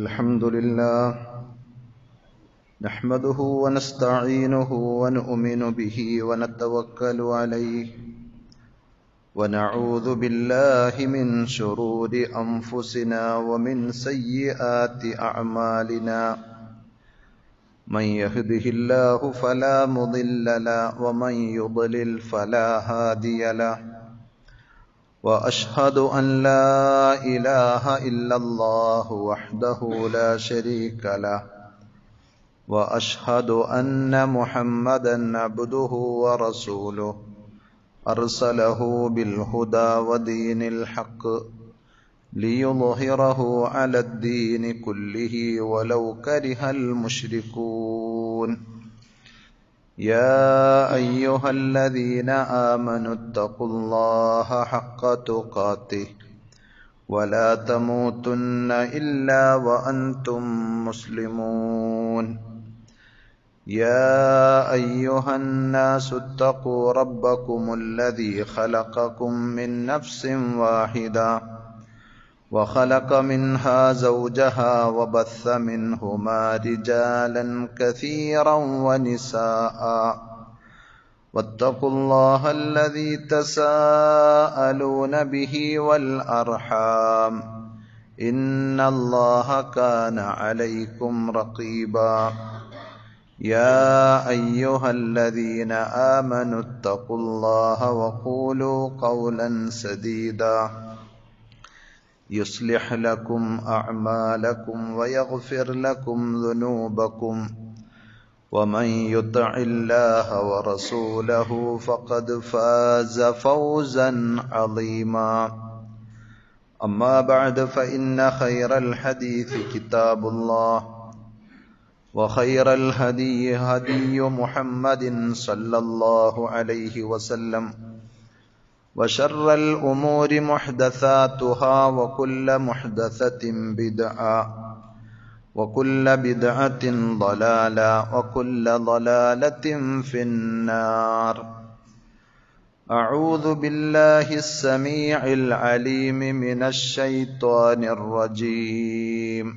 الحمد لله نحمده ونستعينه ونؤمن به ونتوكل عليه ونعوذ بالله من شرور أنفسنا ومن سيئات أعمالنا من يهده الله فلا مضل له ومن يضلل فلا هادي له وأشهد أن لا إله إلا الله وحده لا شريك له وأشهد أن محمدا عبده ورسوله أرسله بالهدى ودين الحق ليظهره على الدين كله ولو كره المشركون يا أيها الذين آمنوا اتقوا الله حق تقاته ولا تموتن إلا وأنتم مسلمون يا أيها الناس اتقوا ربكم الذي خلقكم من نفس واحدة وخلق منها زوجها وبث منهما رجالا كثيرا ونساء واتقوا الله الذي تساءلون به والأرحام إن الله كان عليكم رقيبا يا أيها الذين آمنوا اتقوا الله وقولوا قولا سديدا يصلح لكم أعمالكم ويغفر لكم ذنوبكم ومن يطع الله ورسوله فقد فاز فوزا عظيما أما بعد فإن خير الحديث كتاب الله وخير الهدي هدي محمد صلى الله عليه وسلم وشر الأمور محدثاتها وكل محدثة بدعة وكل بدعة ضلالة وكل ضلالة في النار أعوذ بالله السميع العليم من الشيطان الرجيم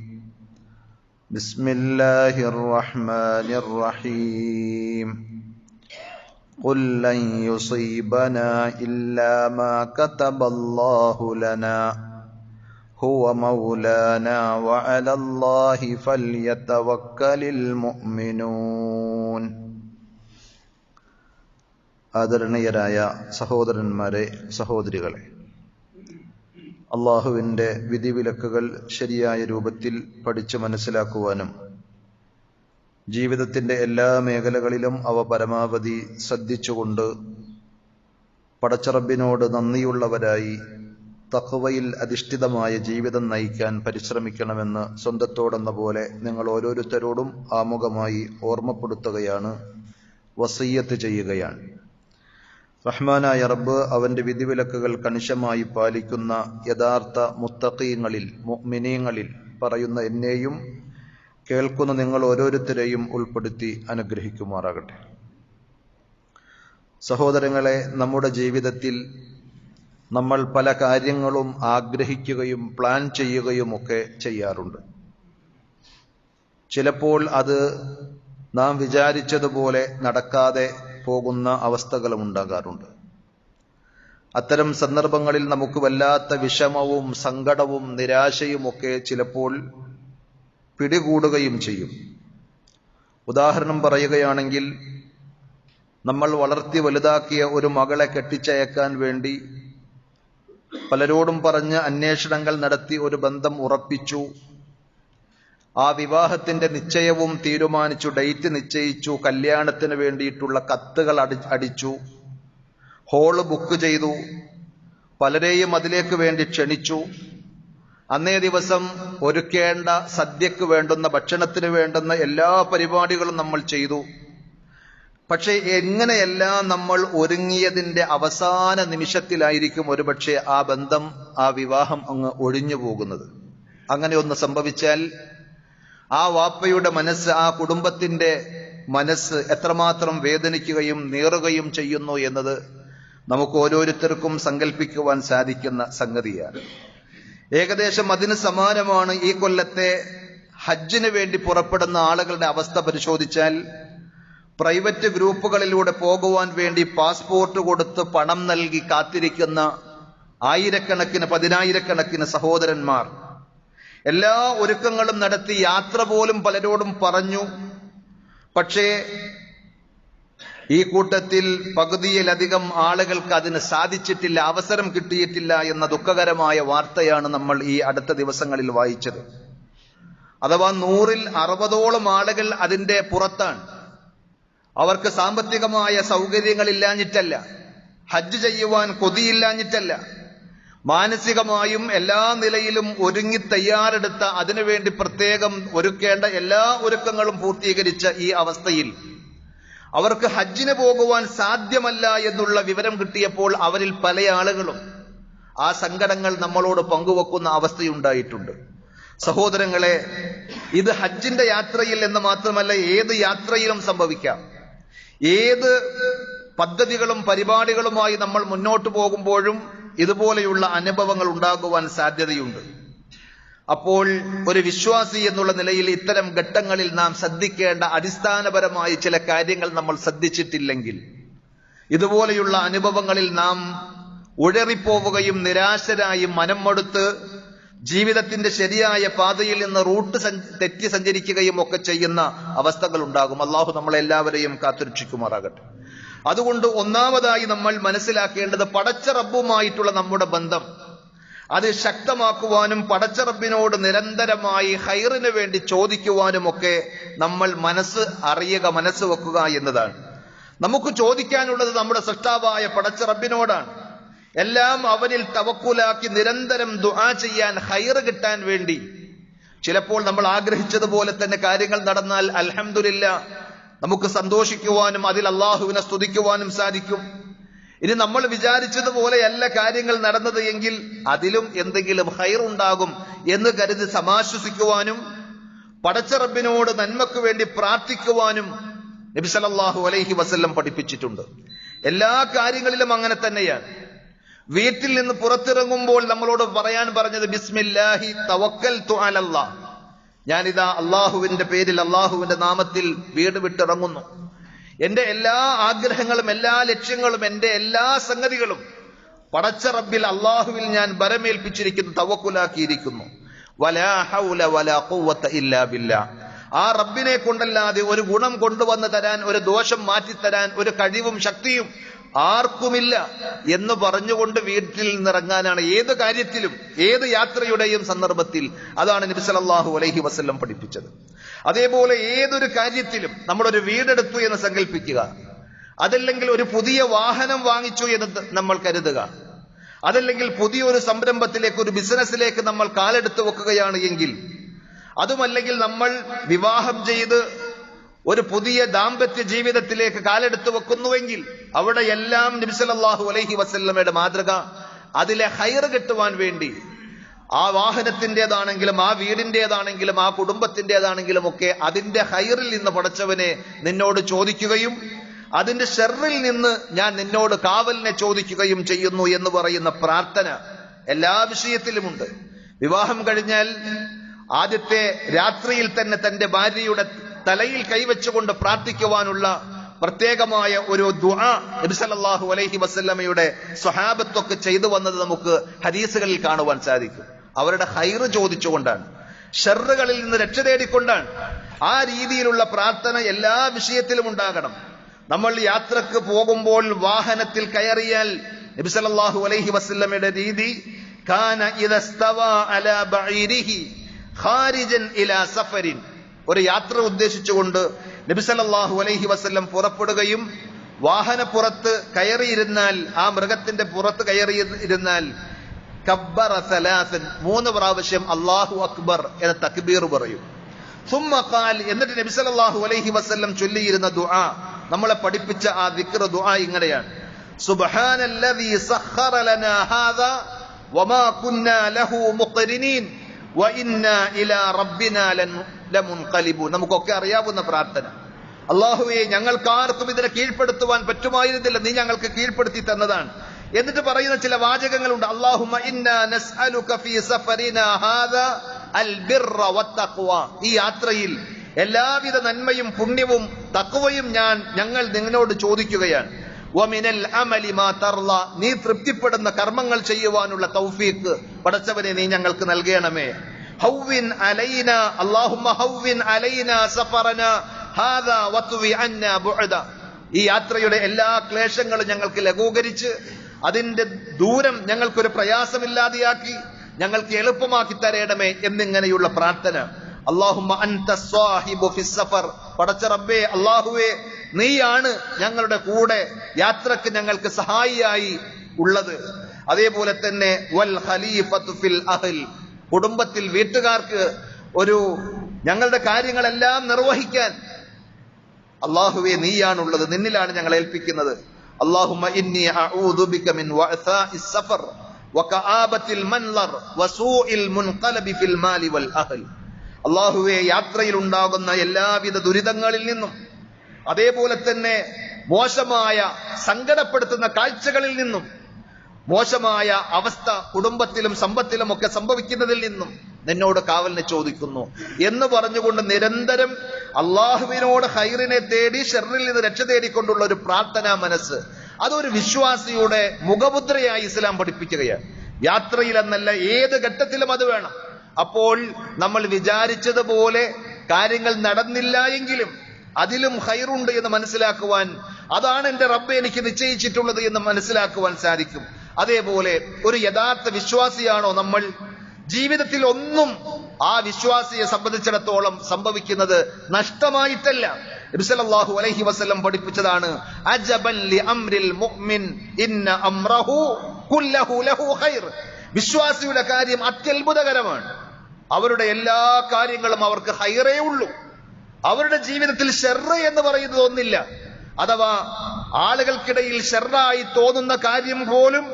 بسم الله الرحمن الرحيم قل لن يصيبنا إلا ما كتب الله لنا هو مولانا وعلى الله فليتوكل المؤمنون ആദരണീയരായ സഹോദരന്മാരെ, സഹോദരികളെ, അള്ളാഹുവിൻ്റെ വിധിവിലക്കുകൾ ശരിയായ രൂപത്തിൽ പഠിച്ചു മനസ്സിലാക്കുവാനും ജീവിതത്തിൻ്റെ എല്ലാ മേഖലകളിലും അവ പരമാവധി ശ്രദ്ധിച്ചുകൊണ്ട് പടച്ചറബിനോട് നന്ദിയുള്ളവരായി തഖ്വയിൽ അധിഷ്ഠിതമായ ജീവിതം നയിക്കാൻ പരിശ്രമിക്കണമെന്ന് സ്വന്തത്തോടെന്ന പോലെ നിങ്ങൾ ഓരോരുത്തരോടും ആമുഖമായി ഓർമ്മപ്പെടുത്തുകയാണ്, വസിയ്യത്ത് ചെയ്യുകയാണ്. റഹ്മാനായ റബ്ബ് അവന്റെ വിധിവിലക്കുകൾ കണിശമായി പാലിക്കുന്ന യഥാർത്ഥ മുത്തഖീങ്ങളിൽ, മുഅ്മിനീങ്ങളിൽ പറയുന്ന എന്നെയും കേൾക്കുന്ന നിങ്ങൾ ഓരോരുത്തരെയും ഉൾപ്പെടുത്തി അനുഗ്രഹിക്കുമാറാകട്ടെ. സഹോദരങ്ങളെ, നമ്മുടെ ജീവിതത്തിൽ നമ്മൾ പല കാര്യങ്ങളും ആഗ്രഹിക്കുകയും പ്ലാൻ ചെയ്യുകയുമൊക്കെ ചെയ്യാറുണ്ട്. ചിലപ്പോൾ അത് നാം വിചാരിച്ചതുപോലെ നടക്കാതെ പോകുന്ന അവസ്ഥകളും ഉണ്ടാകാറുണ്ട്. അത്തരം സന്ദർഭങ്ങളിൽ നമുക്ക് വല്ലാത്ത വിഷമവും സങ്കടവും നിരാശയുമൊക്കെ ചിലപ്പോൾ പിടികൂടുകയും ചെയ്യും. ഉദാഹരണം പറയുകയാണെങ്കിൽ, നമ്മൾ വളർത്തി വലുതാക്കിയ ഒരു മകളെ കെട്ടിച്ചയക്കാൻ വേണ്ടി പലരോടും പറഞ്ഞ് അന്വേഷണങ്ങൾ നടത്തി ഒരു ബന്ധം ഉറപ്പിച്ചു. ആ വിവാഹത്തിന്റെ നിശ്ചയവും തീരുമാനിച്ചു, ഡേറ്റ് നിശ്ചയിച്ചു, കല്യാണത്തിന് വേണ്ടിയിട്ടുള്ള കത്തുകൾ അടിച്ചു, ഹോള് ബുക്ക് ചെയ്തു, പലരെയും അതിലേക്ക് വേണ്ടി ക്ഷണിച്ചു. അന്നേ ദിവസം ഒരുക്കേണ്ട സദ്യക്ക് വേണ്ടുന്ന, ഭക്ഷണത്തിന് വേണ്ടുന്ന എല്ലാ പരിപാടികളും നമ്മൾ ചെയ്തു. പക്ഷെ എങ്ങനെയെല്ലാം നമ്മൾ ഒരുങ്ങിയതിന്റെ അവസാന നിമിഷത്തിലായിരിക്കും ഒരുപക്ഷെ ആ ബന്ധം, ആ വിവാഹം അങ്ങ് ഒഴിഞ്ഞു പോകുന്നത്. അങ്ങനെ ഒന്ന് സംഭവിച്ചാൽ ആ വാപ്പയുടെ മനസ്സ്, ആ കുടുംബത്തിന്റെ മനസ്സ് എത്രമാത്രം വേദനിക്കുകയും നീറുകയും ചെയ്യുന്നു എന്നത് നമുക്ക് ഓരോരുത്തർക്കും സങ്കല്പിക്കുവാൻ സാധിക്കുന്ന സംഗതിയാണ്. ഏകദേശം അതിന് സമാനമാണ് ഈ കൊല്ലത്തെ ഹജ്ജിന് വേണ്ടി പുറപ്പെടുന്ന ആളുകളുടെ അവസ്ഥ പരിശോധിച്ചാൽ പ്രൈവറ്റ് ഗ്രൂപ്പുകളിലൂടെ പോകുവാൻ വേണ്ടി പാസ്പോർട്ട് കൊടുത്ത് പണം നൽകി കാത്തിരിക്കുന്ന ആയിരക്കണക്കിന് പതിനായിരക്കണക്കിന് സഹോദരന്മാർ എല്ലാ ഒരുക്കങ്ങളും നടത്തി യാത്ര പോലും പലരോടും പറഞ്ഞു. പക്ഷേ ഈ കൂട്ടത്തിൽ പകുതിയിലധികം ആളുകൾക്ക് അതിന് സാധിച്ചിട്ടില്ല, അവസരം കിട്ടിയിട്ടില്ല എന്ന ദുഃഖകരമായ വാർത്തയാണ് നമ്മൾ ഈ അടുത്ത ദിവസങ്ങളിൽ വായിച്ചത്. അഥവാ 100-ൽ 60ഓളം ആളുകൾ അതിന്റെ പുറത്താണ്. അവർക്ക് സാമ്പത്തികമായ സൗകര്യങ്ങളില്ലാഞ്ഞിട്ടല്ല, ഹജ്ജ് ചെയ്യുവാൻ കൊതിയില്ലാഞ്ഞിട്ടല്ല, മാനസികമായും എല്ലാ നിലയിലും ഒരുങ്ങി തയ്യാറെടുത്ത അതിനുവേണ്ടി പ്രത്യേകം ഒരുക്കേണ്ട എല്ലാ ഒരുക്കങ്ങളും പൂർത്തീകരിച്ച ഈ അവസ്ഥയിൽ അവർക്ക് ഹജ്ജിന് പോകുവാൻ സാധ്യമല്ല എന്നുള്ള വിവരം കിട്ടിയപ്പോൾ അവരിൽ പല ആളുകളും ആ സങ്കടങ്ങൾ നമ്മളോട് പങ്കുവെക്കുന്ന അവസ്ഥയുണ്ടായിട്ടുണ്ട്. സഹോദരങ്ങളെ, ഇത് ഹജ്ജിന്റെ യാത്രയിൽ എന്ന് മാത്രമല്ല ഏത് യാത്രയിലും സംഭവിക്കാം. ഏത് പദ്ധതികളും പരിപാടികളുമായി നമ്മൾ മുന്നോട്ട് പോകുമ്പോഴും ഇതുപോലെയുള്ള അനുഭവങ്ങൾ ഉണ്ടാകുവാൻ സാധ്യതയുണ്ട്. അപ്പോൾ ഒരു വിശ്വാസി എന്നുള്ള നിലയിൽ ഇത്തരം ഘട്ടങ്ങളിൽ നാം ശ്രദ്ധിക്കേണ്ട അടിസ്ഥാനപരമായ ചില കാര്യങ്ങൾ നമ്മൾ ശ്രദ്ധിച്ചിട്ടില്ലെങ്കിൽ ഇതുപോലെയുള്ള അനുഭവങ്ങളിൽ നാം ഉഴറിപ്പോവുകയും നിരാശരായും മനം മടുത്ത് ജീവിതത്തിന്റെ ശരിയായ പാതയിൽ നിന്ന് റൂട്ട് തെറ്റി സഞ്ചരിക്കുകയും ഒക്കെ ചെയ്യുന്ന അവസ്ഥകൾ ഉണ്ടാകും. അള്ളാഹു നമ്മളെല്ലാവരെയും കാത്തുരക്ഷിക്കുമാറാകട്ടെ. അതുകൊണ്ട് ഒന്നാമതായി നമ്മൾ മനസ്സിലാക്കേണ്ടത് പടച്ച റബ്ബുമായിട്ടുള്ള നമ്മുടെ ബന്ധം അത് ശക്തമാക്കുവാനും പടച്ച റബ്ബിനോട് നിരന്തരമായി ഖൈറിന് വേണ്ടി ചോദിക്കുവാനുമൊക്കെ നമ്മൾ മനസ്സ് വെക്കുക എന്നതാണ്. നമുക്ക് ചോദിക്കാനുള്ളത് നമ്മുടെ സൃഷ്ടാവായ പടച്ച റബ്ബിനോടാണ്. എല്ലാം അവനിൽ തവക്കുലാക്കി നിരന്തരം ദുആ ചെയ്യാൻ, ഖൈറ് കിട്ടാൻ വേണ്ടി. ചിലപ്പോൾ നമ്മൾ ആഗ്രഹിച്ചതുപോലെ തന്നെ കാര്യങ്ങൾ നടന്നാൽ അൽഹംദുലില്ലാ നമുക്ക് സന്തോഷിക്കുവാനും അതിൽ അള്ളാഹുവിനെ സ്തുതിക്കുവാനും സാധിക്കും. ഇനി നമ്മൾ വിചാരിച്ചതുപോലെയല്ല കാര്യങ്ങൾ നടന്നത് എങ്കിൽ അതിലും എന്തെങ്കിലും ഖൈറുണ്ടാകും എന്ന് കരുതി സമാശ്വസിക്കുവാനും പടച്ച റബ്ബിനോട് നന്മക്ക് വേണ്ടി പ്രാർത്ഥിക്കുവാനും നബി സല്ലല്ലാഹു അലൈഹി വസല്ലം പഠിപ്പിച്ചിട്ടുണ്ട്. എല്ലാ കാര്യങ്ങളിലും അങ്ങനെ തന്നെയാണ്. വീട്ടിൽ നിന്ന് പുറത്തിറങ്ങുമ്പോൾ നമ്മളോട് പറയാൻ പറഞ്ഞത് ബിസ്മില്ലാഹി തവക്കൽതു അലല്ലാഹ്, ഞാനിതാ അള്ളാഹുവിന്റെ പേരിൽ അള്ളാഹുവിന്റെ നാമത്തിൽ വീട് വിട്ടിറങ്ങുന്നു. എന്റെ എല്ലാ ആഗ്രഹങ്ങളും എല്ലാ ലക്ഷ്യങ്ങളും എന്റെ എല്ലാ സംഗതികളും പടച്ച റബ്ബിൽ അള്ളാഹുവിൽ ഞാൻ ബരമേൽപ്പിച്ചിരിക്കുന്നു, തവക്കുലാക്കിയിരിക്കുന്നു. വലാ ഹൗല വലാ ഖുവത ഇല്ലാ ബില്ലാഹ്, ആ റബ്ബിനെ കൊണ്ടല്ലാതെ ഒരു ഗുണം കൊണ്ടുവന്ന് തരാൻ, ഒരു ദോഷം മാറ്റിത്തരാൻ ഒരു കഴിവും ശക്തിയും ആർക്കുമില്ല എന്ന് പറഞ്ഞുകൊണ്ട് വീട്ടിൽ നിന്നിറങ്ങാനാണ് ഏത് കാര്യത്തിലും ഏത് യാത്രയുടെയും സന്ദർഭത്തിൽ. അതാണ് നബി സല്ലല്ലാഹു അലൈഹി വസല്ലം പഠിപ്പിച്ചത്. അതേപോലെ ഏതൊരു കാര്യത്തിലും നമ്മളൊരു വീടെടുത്തു എന്ന് സങ്കല്പിക്കുക, അതല്ലെങ്കിൽ ഒരു പുതിയ വാഹനം വാങ്ങിച്ചു എന്ന് നമ്മൾ കരുതുക, അതല്ലെങ്കിൽ പുതിയൊരു സംരംഭത്തിലേക്ക് ഒരു ബിസിനസ്സിലേക്ക് നമ്മൾ കാലെടുത്ത് വെക്കുകയാണ് എങ്കിൽ, അതുമല്ലെങ്കിൽ നമ്മൾ വിവാഹം ചെയ്ത് ഒരു പുതിയ ദാമ്പത്യ ജീവിതത്തിലേക്ക് കാലെടുത്ത് വെക്കുന്നുവെങ്കിൽ അവിടെയെല്ലാം നബി സല്ലല്ലാഹു അലൈഹി വസല്ലമയുടെ മാതൃക അതിലെ ഖൈറ് കിട്ടുവാൻ വേണ്ടി ആ വാഹനത്തിൻ്റെതാണെങ്കിലും ആ വീടിൻ്റെതാണെങ്കിലും ആ കുടുംബത്തിൻ്റെതാണെങ്കിലും ഒക്കെ അതിന്റെ ഖൈറിൽ നിന്ന് പടച്ചവനെ നിന്നോട് ചോദിക്കുകയും അതിന്റെ ഷർറിൽ നിന്ന് ഞാൻ നിന്നോട് കാവലിനെ ചോദിക്കുകയും ചെയ്യുന്നു എന്ന് പറയുന്ന പ്രാർത്ഥന എല്ലാ വിഷയത്തിലുമുണ്ട്. വിവാഹം കഴിഞ്ഞാൽ ആദ്യത്തെ രാത്രിയിൽ തന്നെ തന്റെ ഭാര്യയുടെ തലയിൽ കൈവച്ചുകൊണ്ട് പ്രാർത്ഥിക്കുവാനുള്ള പ്രത്യേകമായ ഒരു ദുആ നബി സല്ലല്ലാഹു അലൈഹി വസല്ലമയുടെ സ്വഹാബത്തൊക്കെ ചെയ്തു വന്നത് നമുക്ക് ഹദീസുകളിൽ കാണുവാൻ സാധിക്കും. അവരുടെ ഖൈറ് ചോദിച്ചുകൊണ്ടാണ്, ഷർറുകളിൽ നിന്ന് രക്ഷ തേടിക്കൊണ്ടാണ്. ആ രീതിയിലുള്ള പ്രാർത്ഥന എല്ലാ വിഷയത്തിലും ഉണ്ടാകണം. നമ്മൾ യാത്രക്ക് പോകുമ്പോൾ വാഹനത്തിൽ കയറിയാൽ നബി സല്ലല്ലാഹു അലൈഹി വസല്ലമയുടെ രീതി കാന ഇദസ്തവാ അലാ ബഈരിഹി ഖാരിജൻ ഇലാ സഫരിൻ, ഒരു യാത്ര ഉദ്ദേശിച്ചുകൊണ്ട് നബി സല്ലല്ലാഹു അലൈഹി വസല്ലം പുറപ്പെടുകയും വാഹനപ്പുറത്ത് കയറിയിരുന്നാൽ, ആ മൃഗത്തിന്റെ പുറത്ത് കയറിയിരുന്നാൽ കബ്ബറ സലാസൻ, 3 പ്രാവശ്യം അല്ലാഹു അക്ബർ എന്ന തക്ബീർ പറയും. സുമ്മ ഖാൽ, എന്നിട്ട് നബി സല്ലല്ലാഹു അലൈഹി വസല്ലം ചൊല്ലിയിരുന്ന ദുആ, നമ്മളെ പഠിപ്പിച്ച ആ ദിക്ർ ദുആ ഇങ്ങനെയാണ്: സുബ്ഹാനല്ലദീ സഖറ ലനാ ഹാദാ വമാ കുന്നാ ലഹു മുഖ്രിനീൻ വഇന്നാ ഇലാ റബ്ബിനാ ലമുൻഖലിബൂൻ. നമുക്കൊക്കെ അറിയാവുന്ന പ്രാർത്ഥന. അല്ലാഹുവേ, ഞങ്ങൾക്കാർക്കും ഇതിനെ കീഴ്പ്പെടുത്തുവാൻ പറ്റുമായിരുന്നില്ല, നീ ഞങ്ങൾക്ക് കീഴ്പ്പെടുത്തി തന്നതാണ്. എന്നിട്ട് പറയുന്ന ചില വാചകങ്ങളുണ്ട്. അല്ലാഹുമ്മ ഇന്നാ നസ്അലുക ഫീ സഫരിനാ ഹാദാ അൽ ബിർറ വത്തഖ്വ. ഈ യാത്രയിൽ എല്ലാവിധ നന്മയും പുണ്യവും തഖ്വയും ഞങ്ങൾ നിങ്ങളോട് ചോദിക്കുകയാണ്. വമിനൽ അമലി മാ തർള, നീ തൃപ്തിപ്പെടുന്ന കർമ്മങ്ങൾ ചെയ്യുവാനുള്ള തൗഫീഖ് പടച്ചവനെ നീ ഞങ്ങൾക്ക് നൽകണമേ. ഹവ്വിൻ അലൈന അല്ലാഹുമ്മ ഹവ്വിൻ അലൈന സഫറന ഹാദാ വത്വി അന്നാ ബുഅദ. ഈ യാത്രയുടെ എല്ലാ ക്ലേശങ്ങളും ഞങ്ങൾക്ക് ലഘൂകരിച്ച് അതിന്റെ ദൂരം ഞങ്ങൾക്കൊരു പ്രയാസമില്ലാതെയാക്കി ഞങ്ങൾക്ക് എളുപ്പമാക്കി തരേണമേ എന്നിങ്ങനെയുള്ള പ്രാർത്ഥന. അല്ലാഹുമ്മ അൻത സ്വാഹിബു ഫിസ് സഫർ, പടച്ച റബ്ബേ അല്ലാഹുവേ നീയാണ് ഞങ്ങളുടെ കൂടെ യാത്രക്ക് ഞങ്ങൾക്ക് സഹായിയായി ഉള്ളത്. അതേപോലെ തന്നെ വൽ ഖലീഫത്തു ഫിൽ അഹ്ൽ, കുടുംബത്തിൽ വീട്ടുകാർക്ക് ഞങ്ങളുടെ കാര്യങ്ങളെല്ലാം നിർവഹിക്കാൻ അല്ലാഹുവേ നീയാണുള്ളത്, നിന്നിലാണ് ഞങ്ങൾ ഏൽപ്പിക്കുന്നത്. അല്ലാഹുമ്മ ഇന്നി അഊദു ബിക മിൻ വഅസാഇസ് സഫർ വകആബത്തിൽ മൻളർ വസൂഇൽ മുൻഖലബി ഫിൽ മാലി വൽ അഹ്ൽ. അല്ലാഹുവേ യാത്രയിൽ ഉണ്ടാകുന്ന എല്ലാവിധ ദുരിതങ്ങളിൽ നിന്നും അതേപോലെ തന്നെ മോശമായ സങ്കടപ്പെടുത്തുന്ന കാഴ്ചകളിൽ നിന്നും മോശമായ അവസ്ഥ കുടുംബത്തിലും സമ്പത്തിലും ഒക്കെ സംഭവിക്കുന്നതിൽ നിന്നും നിന്നോട് കാവലിനെ ചോദിക്കുന്നു എന്ന് പറഞ്ഞുകൊണ്ട് നിരന്തരം അള്ളാഹുവിനോട് ഖൈറിനെ തേടി ഷർറിൽ നിന്ന് രക്ഷ തേടിക്കൊണ്ടുള്ള ഒരു പ്രാർത്ഥനാ മനസ്സ്, അതൊരു വിശ്വാസിയുടെ മുഖമുദ്രയായി ഇസ്ലാം പഠിപ്പിക്കുകയാണ്. യാത്രയിൽ എന്നല്ല, ഏത് ഘട്ടത്തിലും അത് വേണം. അപ്പോൾ നമ്മൾ വിചാരിച്ചതുപോലെ കാര്യങ്ങൾ നടന്നില്ല എങ്കിലും അതിലും ഖൈറുണ്ട് എന്ന് മനസ്സിലാക്കുവാൻ, അതാണ് എന്റെ റബ്ബ് എനിക്ക് നിശ്ചയിച്ചിട്ടുള്ളത് എന്ന് മനസ്സിലാക്കുവാൻ സാധിക്കും. അതേപോലെ ഒരു യഥാർത്ഥ വിശ്വാസിയാണോ നമ്മൾ? ജീവിതത്തിൽ ഒന്നും ആ വിശ്വാസിയെ സംബന്ധിച്ചിടത്തോളം സംഭവിക്കുന്നത് നഷ്ടമായിട്ടല്ല. നബി സല്ലല്ലാഹു അലൈഹി വസല്ലം പഠിപ്പിച്ചതാണ്, അജബൻ ലി അംരിൽ മുഅ്മിൻ ഇന്ന അംറഹു കുല്ലഹു ലഹു ഖൈർ. വിശ്വാസിയുടെ കാര്യം അത്യത്ഭുതകരമാണ്. അവരുടെ എല്ലാ കാര്യങ്ങളും അവർക്ക് ഖൈറേ ഉള്ളൂ. അവരുടെ ജീവിതത്തിൽ ഷർറ് എന്ന് പറയുന്നത് ഒന്നില്ല. അഥവാ ആളുകൾക്കിടയിൽ ഷർറായി തോന്നുന്ന കാര്യം പോലും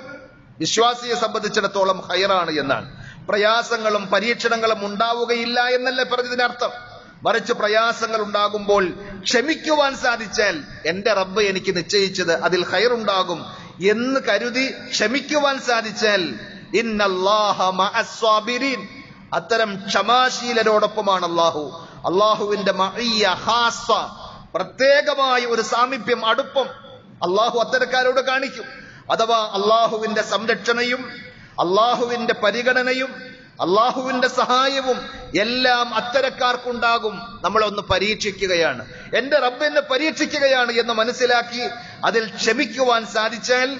വിശ്വാസിയെ സംബന്ധിച്ചിടത്തോളം ഖൈറാണ് എന്നാണ്. പ്രയാസങ്ങളും പരീക്ഷണങ്ങളും ഉണ്ടാവുകയില്ല എന്നല്ല പറഞ്ഞതിനർത്ഥം. മറിച്ച് പ്രയാസങ്ങൾ ഉണ്ടാകുമ്പോൾ ക്ഷമിക്കുവാൻ സാധിച്ചാൽ എന്റെ റബ്ബ് എനിക്ക് നിശ്ചയിച്ചത് അതിൽ ഖൈറുണ്ടാകും എന്ന് കരുതി ക്ഷമിക്കുവാൻ സാധിച്ചാൽ ഇന്നല്ലാഹ മഅസ് സ്വാബിരീൻ, അത്തരം ക്ഷമാശീലരോടൊപ്പമാണ് അല്ലാഹു. അല്ലാഹുവിന്റെ മഅയ്യ ഖാസ്സ, പ്രത്യേകമായ ഒരു സാമീപ്യം, അടുപ്പം അല്ലാഹു അത്തരക്കാരോട് കാണിക്കും. അഥവാ അല്ലാഹുവിന്റെ സംരക്ഷണയും അല്ലാഹുവിന്റെ പരിഗണനയും അല്ലാഹുവിന്റെ സഹായവും എല്ലാം അത്തരക്കാർക്കുണ്ടാകും. നമ്മളൊന്ന് പരീക്ഷിക്കുകയാണ്, എന്റെ റബ്ബ് എന്നെ പരീക്ഷിക്കുകയാണ് എന്ന് മനസ്സിലാക്കി അതിൽ ക്ഷമിക്കുവാൻ സാധിച്ചാൽ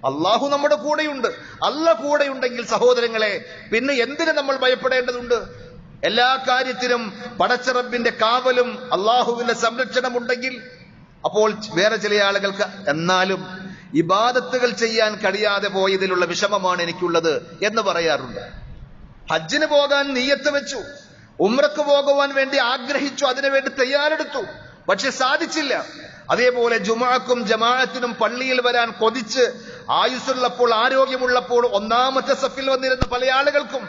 അല്ലാഹു നമ്മുടെ കൂടെയുണ്ട്. അല്ലാഹു കൂടെയുണ്ടെങ്കിൽ സഹോദരങ്ങളെ പിന്നെ എന്തിന് നമ്മൾ ഭയപ്പെടേണ്ടതുണ്ട്? എല്ലാ കാര്യത്തിനും പടച്ച റബ്ബിന്റെ കാവലും അല്ലാഹുവിന്റെ സംരക്ഷണം ഉണ്ടെങ്കിൽ അപ്പോൾ വേറെ ചില ആളുകൾക്ക് എന്നാലും ഇബാദത്തുകൾ ചെയ്യാൻ കഴിയാതെ പോയതിലുള്ള വിഷമമാണ് എനിക്കുള്ളത് എന്ന് പറയാറുണ്ട്. ഹജ്ജിന് പോകാൻ നിയ്യത്ത് വെച്ചു, ഉംറക്ക് പോകുവാൻ വേണ്ടി ആഗ്രഹിച്ചു, അതിനുവേണ്ടി തയ്യാറെടുത്തു, പക്ഷെ സാധിച്ചില്ല. അതേപോലെ ജുമുഅക്കും ജമാഅത്തിനും പള്ളിയിൽ വരാൻ കൊതിച്ച് ആയുസ്സുള്ളപ്പോൾ ആരോഗ്യമുള്ളപ്പോൾ ഒന്നാമത്തെ സഫിൽ വന്നിരുന്ന പല ആളുകൾക്കും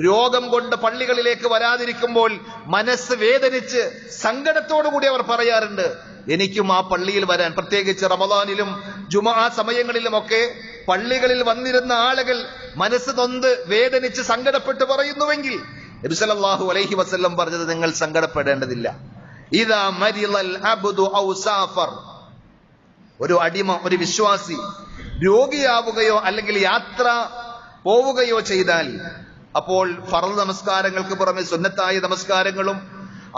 രോഗം കൊണ്ട് പള്ളികളിലേക്ക് വരാതിരിക്കുമ്പോൾ മനസ്സ് വേദനിച്ച് സങ്കടത്തോടുകൂടി അവർ പറയാറുണ്ട്, എനിക്കും ആ പള്ളിയിൽ വരാൻ. പ്രത്യേകിച്ച് റമദാനിലും ജുമുഅ സമയങ്ങളിലുമൊക്കെ പള്ളികളിൽ വന്നിരുന്ന ആളുകൾ മനസ്സ് നൊന്ത് വേദനിച്ച് സങ്കടപ്പെട്ട് പറയുന്നുവെങ്കിൽ നബി സല്ലല്ലാഹു അലൈഹി വസല്ലം പറഞ്ഞത് നിങ്ങൾ സങ്കടപ്പെടേണ്ടതില്ല. ഇദാ മരിളൽ അബ്ദു ഔ സാഫർ, ഒരു അടിമ, ഒരു വിശ്വാസി രോഗിയാവുകയോ അല്ലെങ്കിൽ യാത്ര പോവുകയോ ചെയ്താൽ അപ്പോൾ ഫർള് നമസ്കാരങ്ങൾക്ക് പുറമെ സുന്നത്തായ നമസ്കാരങ്ങളും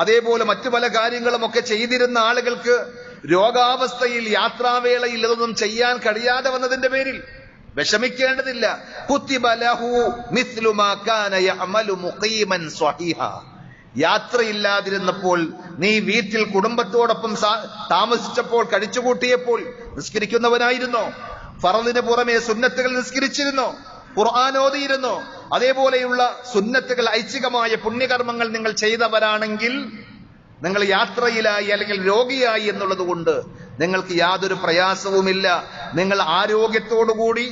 അതേപോലെ മറ്റു പല കാര്യങ്ങളും ഒക്കെ ചെയ്തിരുന്ന ആളുകൾക്ക് രോഗാവസ്ഥയിൽ യാത്രാവേളയിൽ ഇതൊന്നും ചെയ്യാൻ കഴിയാതെ വന്നതിന്റെ പേരിൽ വിഷമിക്കേണ്ടതില്ല. കുത്തിബ ലഹു മിസ്ലു മാ കാന യഅമലു മുഖീമൻ സ്വഹീഹ, യാത്രയില്ലാതിരുന്നപ്പോൾ നീ വീട്ടിൽ കുടുംബത്തോടൊപ്പം താമസിച്ചപ്പോൾ കഴിച്ചുകൂട്ടിയപ്പോൾ നിസ്കരിക്കുന്നവനായിരുന്നോ? ഫർളിന് പുറമെ സുന്നത്തുകൾ നിസ്കരിച്ചിരുന്നോ? ഖുർആൻ ഓതിയിരുന്നോ? അതേപോലെയുള്ള സുന്നത്തുകൾ, ഐച്ഛികമായ പുണ്യകർമ്മങ്ങൾ നിങ്ങൾ ചെയ്തവരാണെങ്കിൽ നിങ്ങൾ യാത്രയിലായി അല്ലെങ്കിൽ രോഗിയായി എന്നുള്ളത് കൊണ്ട് നിങ്ങൾക്ക് യാതൊരു പ്രയാസവുമില്ല. നിങ്ങൾ ആരോഗ്യത്തോടുകൂടി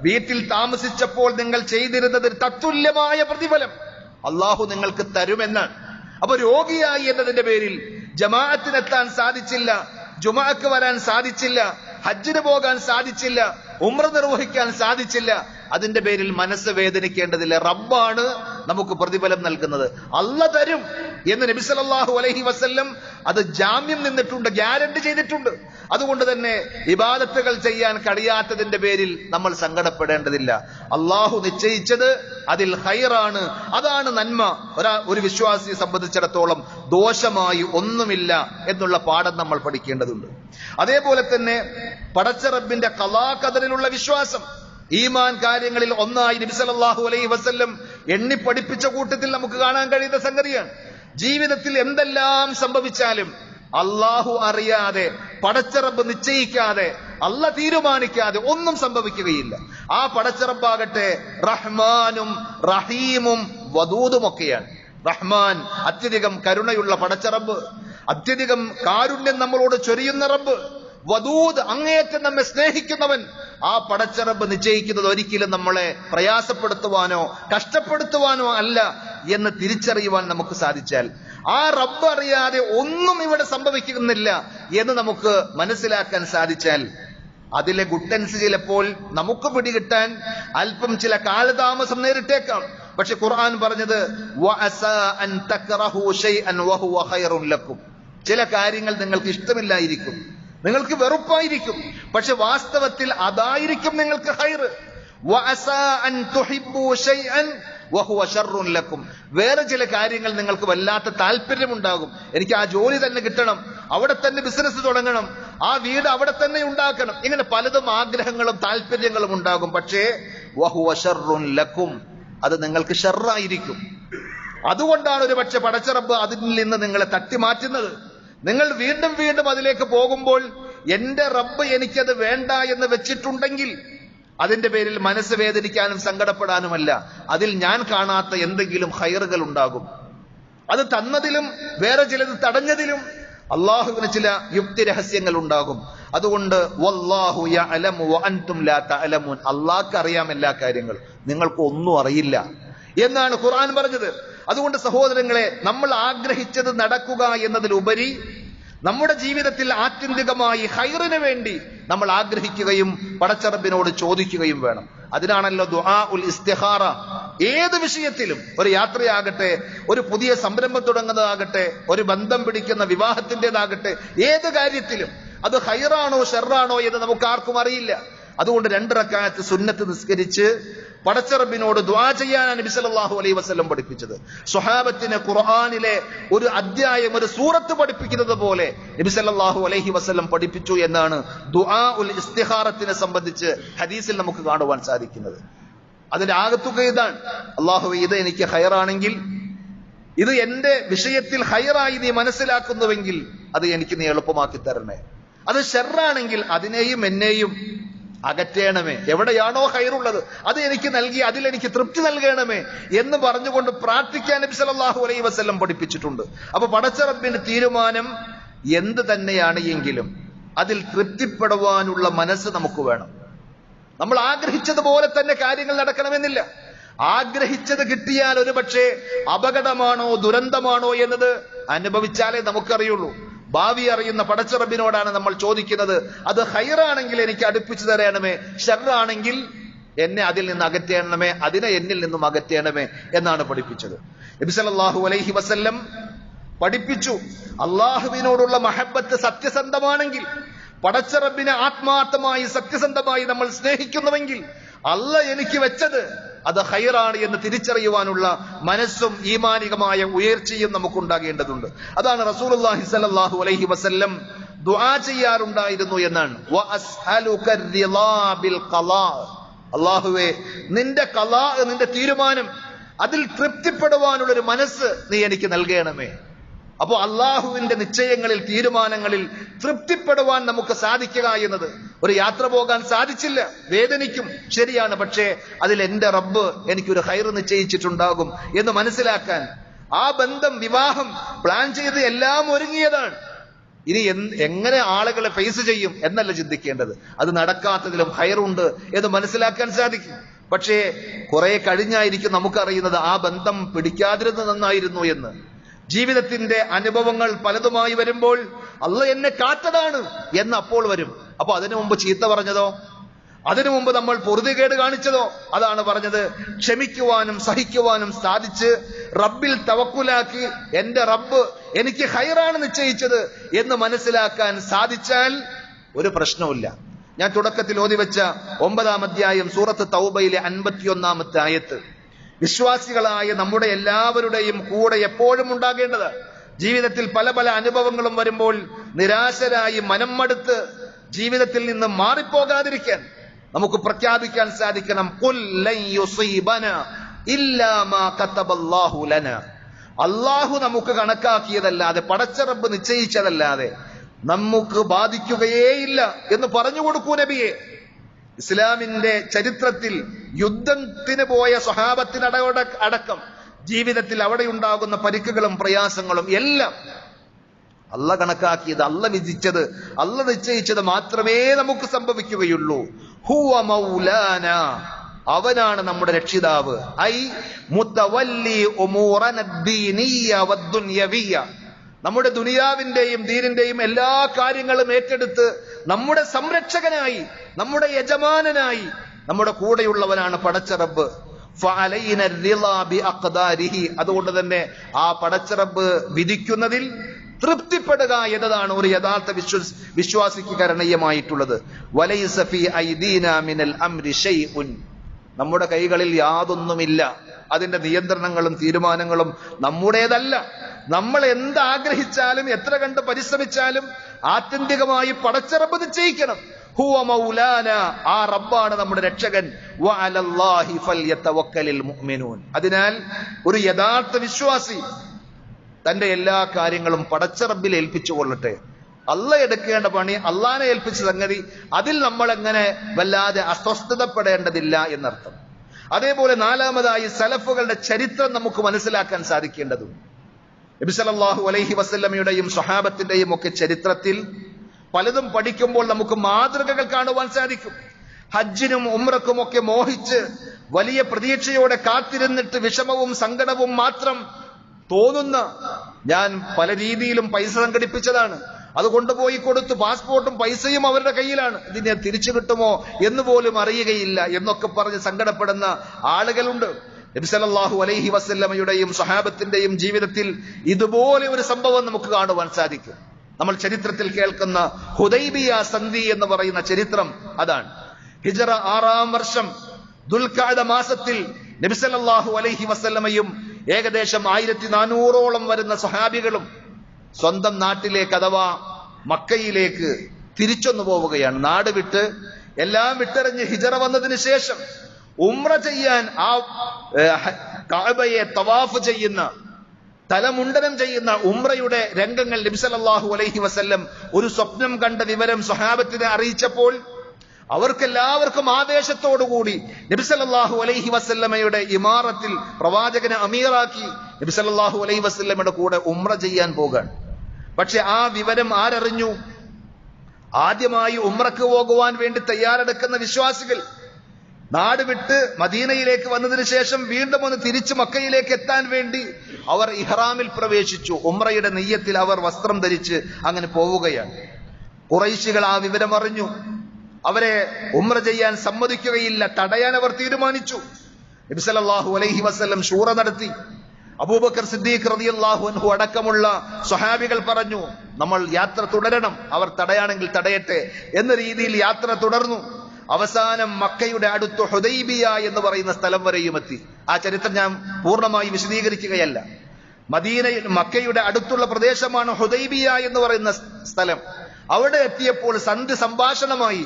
വീട്ടിൽ താമസിച്ചപ്പോൾ നിങ്ങൾ ചെയ്തിരുന്നത് തത്തുല്യമായ പ്രതിഫലം അള്ളാഹു നിങ്ങൾക്ക് തരുമെന്നാണ്. അപ്പൊ രോഗിയായി എന്നതിന്റെ പേരിൽ ജമാഅത്തിനെത്താൻ സാധിച്ചില്ല, ജുമുഅക്ക് വരാൻ സാധിച്ചില്ല, ഹജ്ജിന് പോകാൻ സാധിച്ചില്ല, ഉംറ നിർവഹിക്കാൻ സാധിച്ചില്ല, അതിന്റെ പേരിൽ മനസ്സ് വേദനിക്കേണ്ടതില്ല. റബ്ബാണ് നമുക്ക് പ്രതിഫലം നൽകുന്നത്. അല്ലാഹ് തരും എന്ന് നബി സല്ലല്ലാഹു അലൈഹി വസല്ലം അത് ജാമ്യം നിന്നിട്ടുണ്ട്, ഗ്യാരണ്ടി ചെയ്തിട്ടുണ്ട്. അതുകൊണ്ട് തന്നെ ഇബാദത്തുകൾ ചെയ്യാൻ കഴിയാത്തതിന്റെ പേരിൽ നമ്മൾ സങ്കടപ്പെടേണ്ടതില്ല. അള്ളാഹു നിശ്ചയിച്ചത് അതിൽ ഖൈറാണ്, അതാണ് നന്മ. ഒരു വിശ്വാസിയെ സംബന്ധിച്ചിടത്തോളം ദോഷമായി ഒന്നുമില്ല എന്നുള്ള പാഠം നമ്മൾ പഠിക്കേണ്ടതുണ്ട്. അതേപോലെ തന്നെ പടച്ച റബ്ബിന്റെ ഖളാ ഖദറിലുള്ള വിശ്വാസം ഈമാൻ കാര്യങ്ങളിൽ ഒന്നായി നബി സല്ലല്ലാഹു അലൈഹി വസല്ലം എണ്ണി പഠിപ്പിച്ച കൂട്ടത്തിൽ നമുക്ക് കാണാൻ കഴിയുന്ന സംഗതിയാണ്. ജീവിതത്തിൽ എന്തെല്ലാം സംഭവിച്ചാലും അള്ളാഹു അറിയാതെ, പടച്ച റബ്ബ് നിശ്ചയിക്കാതെ, അള്ളാഹ് തീരുമാനിക്കാതെ ഒന്നും സംഭവിക്കുകയില്ല. ആ പടച്ച റബ്ബാകട്ടെ റഹ്മാനും റഹീമും വദൂദും ഒക്കെയാണ്. റഹ്മാൻ അത്യധികം കരുണയുള്ള പടച്ച റബ്ബ്, അത്യധികം കാരുണ്യം നമ്മളോട് ചൊരിയുന്ന റബ്ബ്. വദൂദ് അങ്ങേയറ്റം നമ്മെ സ്നേഹിക്കുന്നവൻ. ആ പടച്ച റബ്ബ് നിശ്ചയിക്കുന്നത് ഒരിക്കലും നമ്മളെ പ്രയാസപ്പെടുത്തുവാനോ കഷ്ടപ്പെടുത്തുവാനോ അല്ല എന്ന് തിരിച്ചറിയുവാൻ നമുക്ക് സാധിച്ചാൽ, ആ റബ്ബ് അറിയാതെ ഒന്നും ഇവിടെ സംഭവിക്കുന്നില്ല എന്ന് നമുക്ക് മനസ്സിലാക്കാൻ സാധിച്ചാൽ, അതിലെ ഗുട്ടൻസ് ചിലപ്പോൾ നമുക്ക് പിടികിട്ടാൻ അല്പം ചില കാലതാമസം നേരിട്ടേക്കാം. പക്ഷെ ഖുർആൻ പറഞ്ഞത് വഅസാ അൻ തക്റഹു ശൈഅൻ വഹുവ ഖൈറുൻ ലക്കും. ചില കാര്യങ്ങൾ നിങ്ങൾക്ക് ഇഷ്ടമില്ലായിരിക്കും, നിങ്ങൾക്ക് വെറുപ്പായിരിക്കും, പക്ഷെ വാസ്തവത്തിൽ അതായിരിക്കും നിങ്ങൾക്ക് ഖൈറ്. വഅസാ അൻ തുഹിബ്ബു ശൈഅൻ വഹുവ ശർറുൻ ലക്കും. വേറെ ചില കാര്യങ്ങൾ നിങ്ങൾക്ക് വല്ലാത്ത താല്പര്യമുണ്ടാകും. എനിക്ക് ആ ജോലി തന്നെ കിട്ടണം, അവിടെ തന്നെ ബിസിനസ് തുടങ്ങണം, ആ വീട് അവിടെ തന്നെ ഉണ്ടാക്കണം, ഇങ്ങനെ പലതും ആഗ്രഹങ്ങളും താല്പര്യങ്ങളും ഉണ്ടാകും. പക്ഷേ വഹുവ ശർറുൻ ലക്കും, അത് നിങ്ങൾക്ക് ഷർറായിരിക്കും. അതുകൊണ്ടാണ് ഒരു പക്ഷെ പടച്ച റബ്ബ് അതിൽ നിന്ന് നിങ്ങളെ തട്ടി മാറ്റുന്നത്. നിങ്ങൾ വീണ്ടും വീണ്ടും അതിലേക്ക് പോകുമ്പോൾ എന്റെ റബ്ബ് എനിക്കത് വേണ്ട എന്ന് വെച്ചിട്ടുണ്ടെങ്കിൽ അതിന്റെ പേരിൽ മനസ്സ് വേദനിക്കാനും സങ്കടപ്പെടാനുമല്ല, അതിൽ ഞാൻ കാണാത്ത എന്തെങ്കിലും ഖൈറുകൾ ഉണ്ടാകും. അത് തന്നതിലും വേറെ ചിലത് തടഞ്ഞതിലും അള്ളാഹുവിന് ചില യുക്തി രഹസ്യങ്ങൾ ഉണ്ടാകും. അതുകൊണ്ട് വല്ലാഹു യഅലമു വഅൻതും ലാ തഅലമൂൻ, അള്ളാഹ്ക്ക് അറിയാം എല്ലാ കാര്യങ്ങളും, നിങ്ങൾക്ക് ഒന്നും അറിയില്ല എന്നാണ് ഖുർആൻ പറഞ്ഞത്. അതുകൊണ്ട് സഹോദരങ്ങളെ, നമ്മൾ ആഗ്രഹിച്ചത് നടക്കുക എന്നതിലുപരി നമ്മുടെ ജീവിതത്തിൽ ആത്യന്തികമായി ഖൈറിന് വേണ്ടി നമ്മൾ ആഗ്രഹിക്കുകയും പടച്ച റബ്ബിനോട് ചോദിക്കുകയും വേണം. അതിനാണല്ലോ ദുആ ഉൽ ഇസ്തിഖാറ. ഏത് വിഷയത്തിലും, ഒരു യാത്രയാകട്ടെ, ഒരു പുതിയ സംരംഭം തുടങ്ങുന്നതാകട്ടെ, ഒരു ബന്ധം പിടിക്കുന്ന വിവാഹത്തിൻ്റെതാകട്ടെ, ഏത് കാര്യത്തിലും അത് ഖൈറാണോ ഷർറാണോ എന്ന് നമുക്ക് ആർക്കും അറിയില്ല. അതുകൊണ്ട് 2 റക്അത്ത് സുന്നത്ത് നിസ്കരിച്ച് പടച്ച റബ്ബിനോട് ദുആ ചെയ്യാനാണ് നബി സല്ലല്ലാഹു അലൈഹി വസല്ലം പഠിപ്പിച്ചത്. സ്വഹാബത്തിനെ ഖുർആനിലെ ഒരു അധ്യായം, ഒരു സൂറത്ത് പഠിപ്പിക്കുന്നത് പോലെ നബി സല്ലല്ലാഹു അലൈഹി വസല്ലം പഠിപ്പിച്ചു എന്നാണ് ദുആ ഉൽ ഇസ്തിഖാറത്തിനെ സംബന്ധിച്ച് ഹദീസിൽ നമുക്ക് കാണുവാൻ സാധിക്കുന്നത്. അതിന്റെ ആകത്തുക ഇതാണ്: അല്ലാഹുവേ, ഇത് എനിക്ക് ഖൈറാണെങ്കിൽ, ഇത് എന്റെ വിഷയത്തിൽ ഖൈറായി നീ മനസ്സിലാക്കുന്നുവെങ്കിൽ അത് എനിക്ക് നീ എളുപ്പമാക്കി തരണേ. അത് ഷർറാണെങ്കിൽ അതിനെയും എന്നെയും അകറ്റേണമേ. എവിടെയാണോ ഖൈറുള്ളത് അത് എനിക്ക് നൽകി അതിലെനിക്ക് തൃപ്തി നൽകണമേ എന്ന് പറഞ്ഞുകൊണ്ട് പ്രാർത്ഥിക്കാൻ നബി സല്ലല്ലാഹു അലൈഹി വസല്ലം പഠിപ്പിച്ചിട്ടുണ്ട്. അപ്പൊ പടച്ച റബ്ബിന്റെ തീരുമാനം എന്ത് തന്നെയാണ് എങ്കിലും അതിൽ തൃപ്തിപ്പെടുവാനുള്ള മനസ്സ് നമുക്ക് വേണം. നമ്മൾ ആഗ്രഹിച്ചതുപോലെ തന്നെ കാര്യങ്ങൾ നടക്കണമെന്നില്ല. ആഗ്രഹിച്ചത് കിട്ടിയാൽ ഒരു പക്ഷേ അപകടമാണോ ദുരന്തമാണോ എന്നത് അനുഭവിച്ചാലേ നമുക്കറിയുള്ളൂ. ഭാവി അറിയുന്ന പടച്ച റബ്ബിനോടാണ് നമ്മൾ ചോദിക്കുന്നത്. അത് ഖൈറാണെങ്കിൽ എനിക്ക് അടുപ്പിച്ചു തരണമേ, ഷർറാണെങ്കിൽ എന്നെ അതിൽ നിന്ന് അകറ്റേണമേ, അതിനെ എന്നിൽ നിന്നും അകറ്റേണമേ എന്നാണ് പഠിപ്പിച്ചത്. നബി സല്ലല്ലാഹു അലൈഹി വസല്ലം പഠിപ്പിച്ചു, അള്ളാഹുവിനോടുള്ള മഹബത്ത് സത്യസന്ധമാണെങ്കിൽ, പടച്ച റബ്ബിനെ ആത്മാർത്ഥമായി സത്യസന്ധമായി നമ്മൾ സ്നേഹിക്കുന്നുവെങ്കിൽ അല്ലാഹ് എനിക്ക് വെച്ചത് അത് ഖൈറാണ് എന്ന് തിരിച്ചറിയുവാനുള്ള മനസ്സും ഈമാനികമായ ഉയർച്ചയും നമുക്കുണ്ടാകേണ്ടതുണ്ട്. അതാണ് റസൂലുള്ളാഹി സ്വല്ലല്ലാഹു അലൈഹി വസല്ലം ദുആ ചെയ്യാറുണ്ടായിരുന്നു എന്നാണ്. വഅസ്അലുക റിളാ ബിൽ ഖളാ, അല്ലാഹുവേ, നിന്റെ ഖളാ, നിന്റെ തീരുമാനം, അതിൽ തൃപ്തിപ്പെടുവാനുള്ള ഒരു മനസ്സ് നീ എനിക്ക് നൽകണമേ. അപ്പോൾ അള്ളാഹുവിന്റെ നിശ്ചയങ്ങളിൽ, തീരുമാനങ്ങളിൽ തൃപ്തിപ്പെടുവാൻ നമുക്ക് സാധിക്കുക എന്നത്, ഒരു യാത്ര പോകാൻ സാധിച്ചില്ല, വേദനിക്കും, ശരിയാണ്, പക്ഷേ അതിൽ എന്റെ റബ്ബ് എനിക്കൊരു ഖൈർ നിശ്ചയിച്ചിട്ടുണ്ടാകും എന്ന് മനസ്സിലാക്കാൻ, ആ ബന്ധം, വിവാഹം പ്ലാൻ ചെയ്ത് എല്ലാം ഒരുങ്ങിയതാണ്, ഇനി എങ്ങനെ ആളുകളെ ഫേസ് ചെയ്യും എന്നല്ല ചിന്തിക്കേണ്ടത്, അത് നടക്കാത്തതിലും ഖൈറുണ്ട് എന്ന് മനസ്സിലാക്കാൻ സാധിക്കും. പക്ഷേ കുറെ കഴിഞ്ഞായിരിക്കും നമുക്കറിയുന്നത് ആ ബന്ധം പിടിക്കാതിരുന്നത് നന്നായിരുന്നു എന്ന്. ജീവിതത്തിന്റെ അനുഭവങ്ങൾ പലതുമായി വരുമ്പോൾ അല്ലാഹ് എന്നെ കാത്തതാണ് എന്ന് അപ്പോൾ വരും. അപ്പൊ അതിനു മുമ്പ് ചീത്ത പറഞ്ഞതോ, അതിനു മുമ്പ് നമ്മൾ പൊറുതികേട് കാണിച്ചതോ? അതാണ് പറഞ്ഞത്, ക്ഷമിക്കുവാനും സഹിക്കുവാനും സാധിച്ച് റബ്ബിൽ തവക്കുലാക്കി എന്റെ റബ്ബ് എനിക്ക് ഖൈറാണ് നിശ്ചയിച്ചത് എന്ന് മനസ്സിലാക്കാൻ സാധിച്ചാൽ ഒരു പ്രശ്നവുമില്ല. ഞാൻ തുടക്കത്തിൽ ഓതി വെച്ച 9-ാം അധ്യായം സൂറത്ത് തൗബയിലെ 51-ാമത്തെ ആയത്ത് വിശ്വാസികളായ നമ്മുടെ എല്ലാവരുടെയും കൂടെ എപ്പോഴും ഉണ്ടാകേണ്ടത്. ജീവിതത്തിൽ പല പല അനുഭവങ്ങളും വരുമ്പോൾ നിരാശരായി മനം മടുത്ത് ജീവിതത്തിൽ നിന്ന് മാറിപ്പോകാതിരിക്കാൻ നമുക്ക് പ്രഖ്യാപിക്കാൻ സാധിക്കണം, ഖുൽ ലൻ യുസീബന ഇല്ലാ മാ കതബല്ലാഹു ലനാ. അല്ലാഹു നമുക്ക് കണക്കാക്കിയതല്ലാതെ, പടച്ച റബ്ബ് നിശ്ചയിച്ചതല്ലാതെ നമുക്ക് ബാധിക്കുകയേയില്ല എന്ന് പറഞ്ഞു കൊടുക്കൂ നബിയെ. ഇസ്ലാമിന്റെ ചരിത്രത്തിൽ യുദ്ധത്തിന് പോയ സ്വഹാബത്തിനടക്കം ജീവിതത്തിൽ അവിടെ ഉണ്ടാകുന്ന പരിക്കുകളും പ്രയാസങ്ങളും എല്ലാം അല്ല കണക്കാക്കിയത്, അല്ല വിധിച്ചത്, അല്ല നിശ്ചയിച്ചത് മാത്രമേ നമുക്ക് സംഭവിക്കുകയുള്ളൂ. ഹുവ മൗലാന, അവനാണ് നമ്മുടെ രക്ഷിതാവ്. ഐ മുതവല്ലി ഉമൂറന ദീനിയ വദ്ദുനിയവിയ, നമ്മുടെ ദുനിയാവിന്റെയും ദീനിന്റെയും എല്ലാ കാര്യങ്ങളും ഏറ്റെടുത്ത് നമ്മുടെ സംരക്ഷകനായി, നമ്മുടെ യജമാനനായി നമ്മുടെ കൂടെയുള്ളവനാണ് പടച്ച റബ്ബ്. ഫഅലൈന റിളാ ബിഅഖ്ദാരിഹി, അതുകൊണ്ട് തന്നെ ആ പടച്ച റബ്ബ് വിധിക്കുന്നതിൽ തൃപ്തിപ്പെടുക എന്നതാണ് ഒരു യഥാർത്ഥ വിശ്വാസിക്ക് കരണീയമായിട്ടുള്ളത്. വലൈസ ഫീ ഐദീനാ മിനൽ അംരി ശൈഉൻ, നമ്മുടെ കൈകളിൽ യാതൊന്നുമില്ല, അതിന്റെ നിയന്ത്രണങ്ങളും തീരുമാനങ്ങളും നമ്മുടേതല്ല. നമ്മൾ എന്താഗ്രഹിച്ചാലും എത്ര കണ്ട് പരിശ്രമിച്ചാലും ആത്യന്തികമായി പടച്ച റബ്ബ് നിശ്ചയിക്കണം. ഹുവ മൗലാന, ആ റബ്ബാണ് നമ്മുടെ രക്ഷകൻ. വഅലല്ലാഹി ഫൽയതവക്കലിൽ മുഅ്മിനൂൻ. അതിനാൽ ഒരു യഥാർത്ഥ വിശ്വാസി തന്റെ എല്ലാ കാര്യങ്ങളും പടച്ച റബ്ബിൽ ഏൽപ്പിച്ചു കൊള്ളട്ടെ. അല്ല എടുക്കേണ്ട പണി അള്ളാനെ ഏൽപ്പിച്ച സംഗതി, അതിൽ നമ്മൾ എങ്ങനെ വല്ലാതെ അസ്വസ്ഥതപ്പെടേണ്ടതില്ല എന്നർത്ഥം. അതേപോലെ 4-മതായി സലഫുകളുടെ ചരിത്രം നമുക്ക് മനസ്സിലാക്കാൻ സാധിക്കേണ്ടതുണ്ട്. നബി സല്ലല്ലാഹു അലൈഹി വസല്ലമയുടെയും സ്വഹാബത്തിന്റെയും ഒക്കെ ചരിത്രത്തിൽ പലതും പഠിക്കുമ്പോൾ നമുക്ക് മാതൃകകൾ കാണുവാൻ സാധിക്കും. ഹജ്ജിനും ഉംറക്കും ഒക്കെ മോഹിച്ച് വലിയ പ്രതീക്ഷയോടെ കാത്തിരുന്നിട്ട് വിഷമവും സങ്കടവും മാത്രം തോന്നുന്ന, ഞാൻ പല രീതിയിലും പൈസ സംഘടിപ്പിച്ചതാണ്, അത് കൊണ്ടുപോയി കൊടുത്തു, പാസ്പോർട്ടും പൈസയും അവരുടെ കയ്യിലാണ്, ഇതിനെ തിരിച്ചു കിട്ടുമോ എന്ന് പോലും അറിയുകയില്ല എന്നൊക്കെ പറഞ്ഞ് സങ്കടപ്പെടുന്ന ആളുകളുണ്ട്. നബി സല്ലല്ലാഹു അലൈഹി വസല്ലമയുടെയും സ്വഹാബത്തിന്റെയും ജീവിതത്തിൽ ഇതുപോലെ ഒരു സംഭവം നമുക്ക് കാണുവാൻ സാധിക്കും. നമ്മൾ ചരിത്രത്തിൽ കേൾക്കുന്ന ഹുദൈബിയ സന്ധി എന്ന് പറയുന്ന ചരിത്രം അതാണ്. ഹിജ്റ 6-ാം വർഷം ദുൽഖഅദ മാസത്തിൽ നബി സല്ലല്ലാഹു അലൈഹി വസല്ലമയും ഏകദേശം 1400ഓളം വരുന്ന സ്വഹാബികളും സ്വന്തം നാട്ടിലേക്ക് അഥവാ മക്കയിലേക്ക് തിരിച്ചൊന്നു പോവുകയാണ്. നാട് വിട്ട് എല്ലാം വിട്ടെറിഞ്ഞ് ഹിജ്റ വന്നതിന് ശേഷം ഉംറ ചെയ്യാൻ ആ കഅബയെ തവാഫ് ചെയ്യുന്ന, തലമുണ്ടനം ചെയ്യുന്ന ഉംറയുടെ രംഗങ്ങൾ നബി സല്ലല്ലാഹു അലൈഹി വസല്ലം ഒരു സ്വപ്നം കണ്ട വിവരം സ്വഹാബത്തിനെ അറിയിച്ചപ്പോൾ അവർക്കെല്ലാവർക്കും ആവേശത്തോടുകൂടി നബി സല്ലല്ലാഹു അലൈഹി വസല്ലമയുടെ ഇമാറത്തിൽ പ്രവാചകനെ അമീറാക്കി നബി സല്ലല്ലാഹു അലൈഹി വസല്ലമയുടെ കൂടെ ഉംറ ചെയ്യാൻ പോകാൻ. പക്ഷെ ആ വിവരം ആരറിഞ്ഞു? ആദ്യമായി ഉംറക്ക് പോകുവാൻ വേണ്ടി തയ്യാറെടുക്കുന്ന വിശ്വാസികൾ. നാട് വിട്ട് മദീനയിലേക്ക് വന്നതിന് ശേഷം വീണ്ടും ഒന്ന് തിരിച്ച് മക്കയിലേക്ക് എത്താൻ വേണ്ടി അവർ ഇഹ്റാമിൽ പ്രവേശിച്ചു. ഉംറയുടെ നിയ്യത്തിൽ അവർ വസ്ത്രം ധരിച്ച് അങ്ങനെ പോവുകയാണ്. ഖുറൈശികൾ ആ വിവരം അറിഞ്ഞു. അവരെ ഉംറ ചെയ്യാൻ സമ്മതിക്കുകയില്ല, തടയാൻ അവർ തീരുമാനിച്ചു. നബി സല്ലല്ലാഹു അലൈഹി വസല്ലം ശൂറ നടത്തി. അബൂബക്കർ സിദ്ദീഖ് റളിയല്ലാഹു അൻഹു അടക്കമുള്ള സ്വഹാബികൾ പറഞ്ഞു, നമ്മൾ യാത്ര തുടരണം, അവർ തടയാണെങ്കിൽ തടയട്ടെ എന്ന രീതിയിൽ യാത്ര തുടർന്നു. അവസാനം മക്കയുടെ അടുത്ത് ഹുദൈബിയ എന്ന് പറയുന്ന സ്ഥലം വരെയും എത്തി. ആ ചരിത്രം ഞാൻ പൂർണ്ണമായി വിശദീകരിക്കുകയല്ല. മക്കയുടെ അടുത്തുള്ള പ്രദേശമാണ് ഹുദൈബിയ എന്ന് പറയുന്ന സ്ഥലം. അവിടെ എത്തിയപ്പോൾ സന്ധി സംഭാഷണമായി.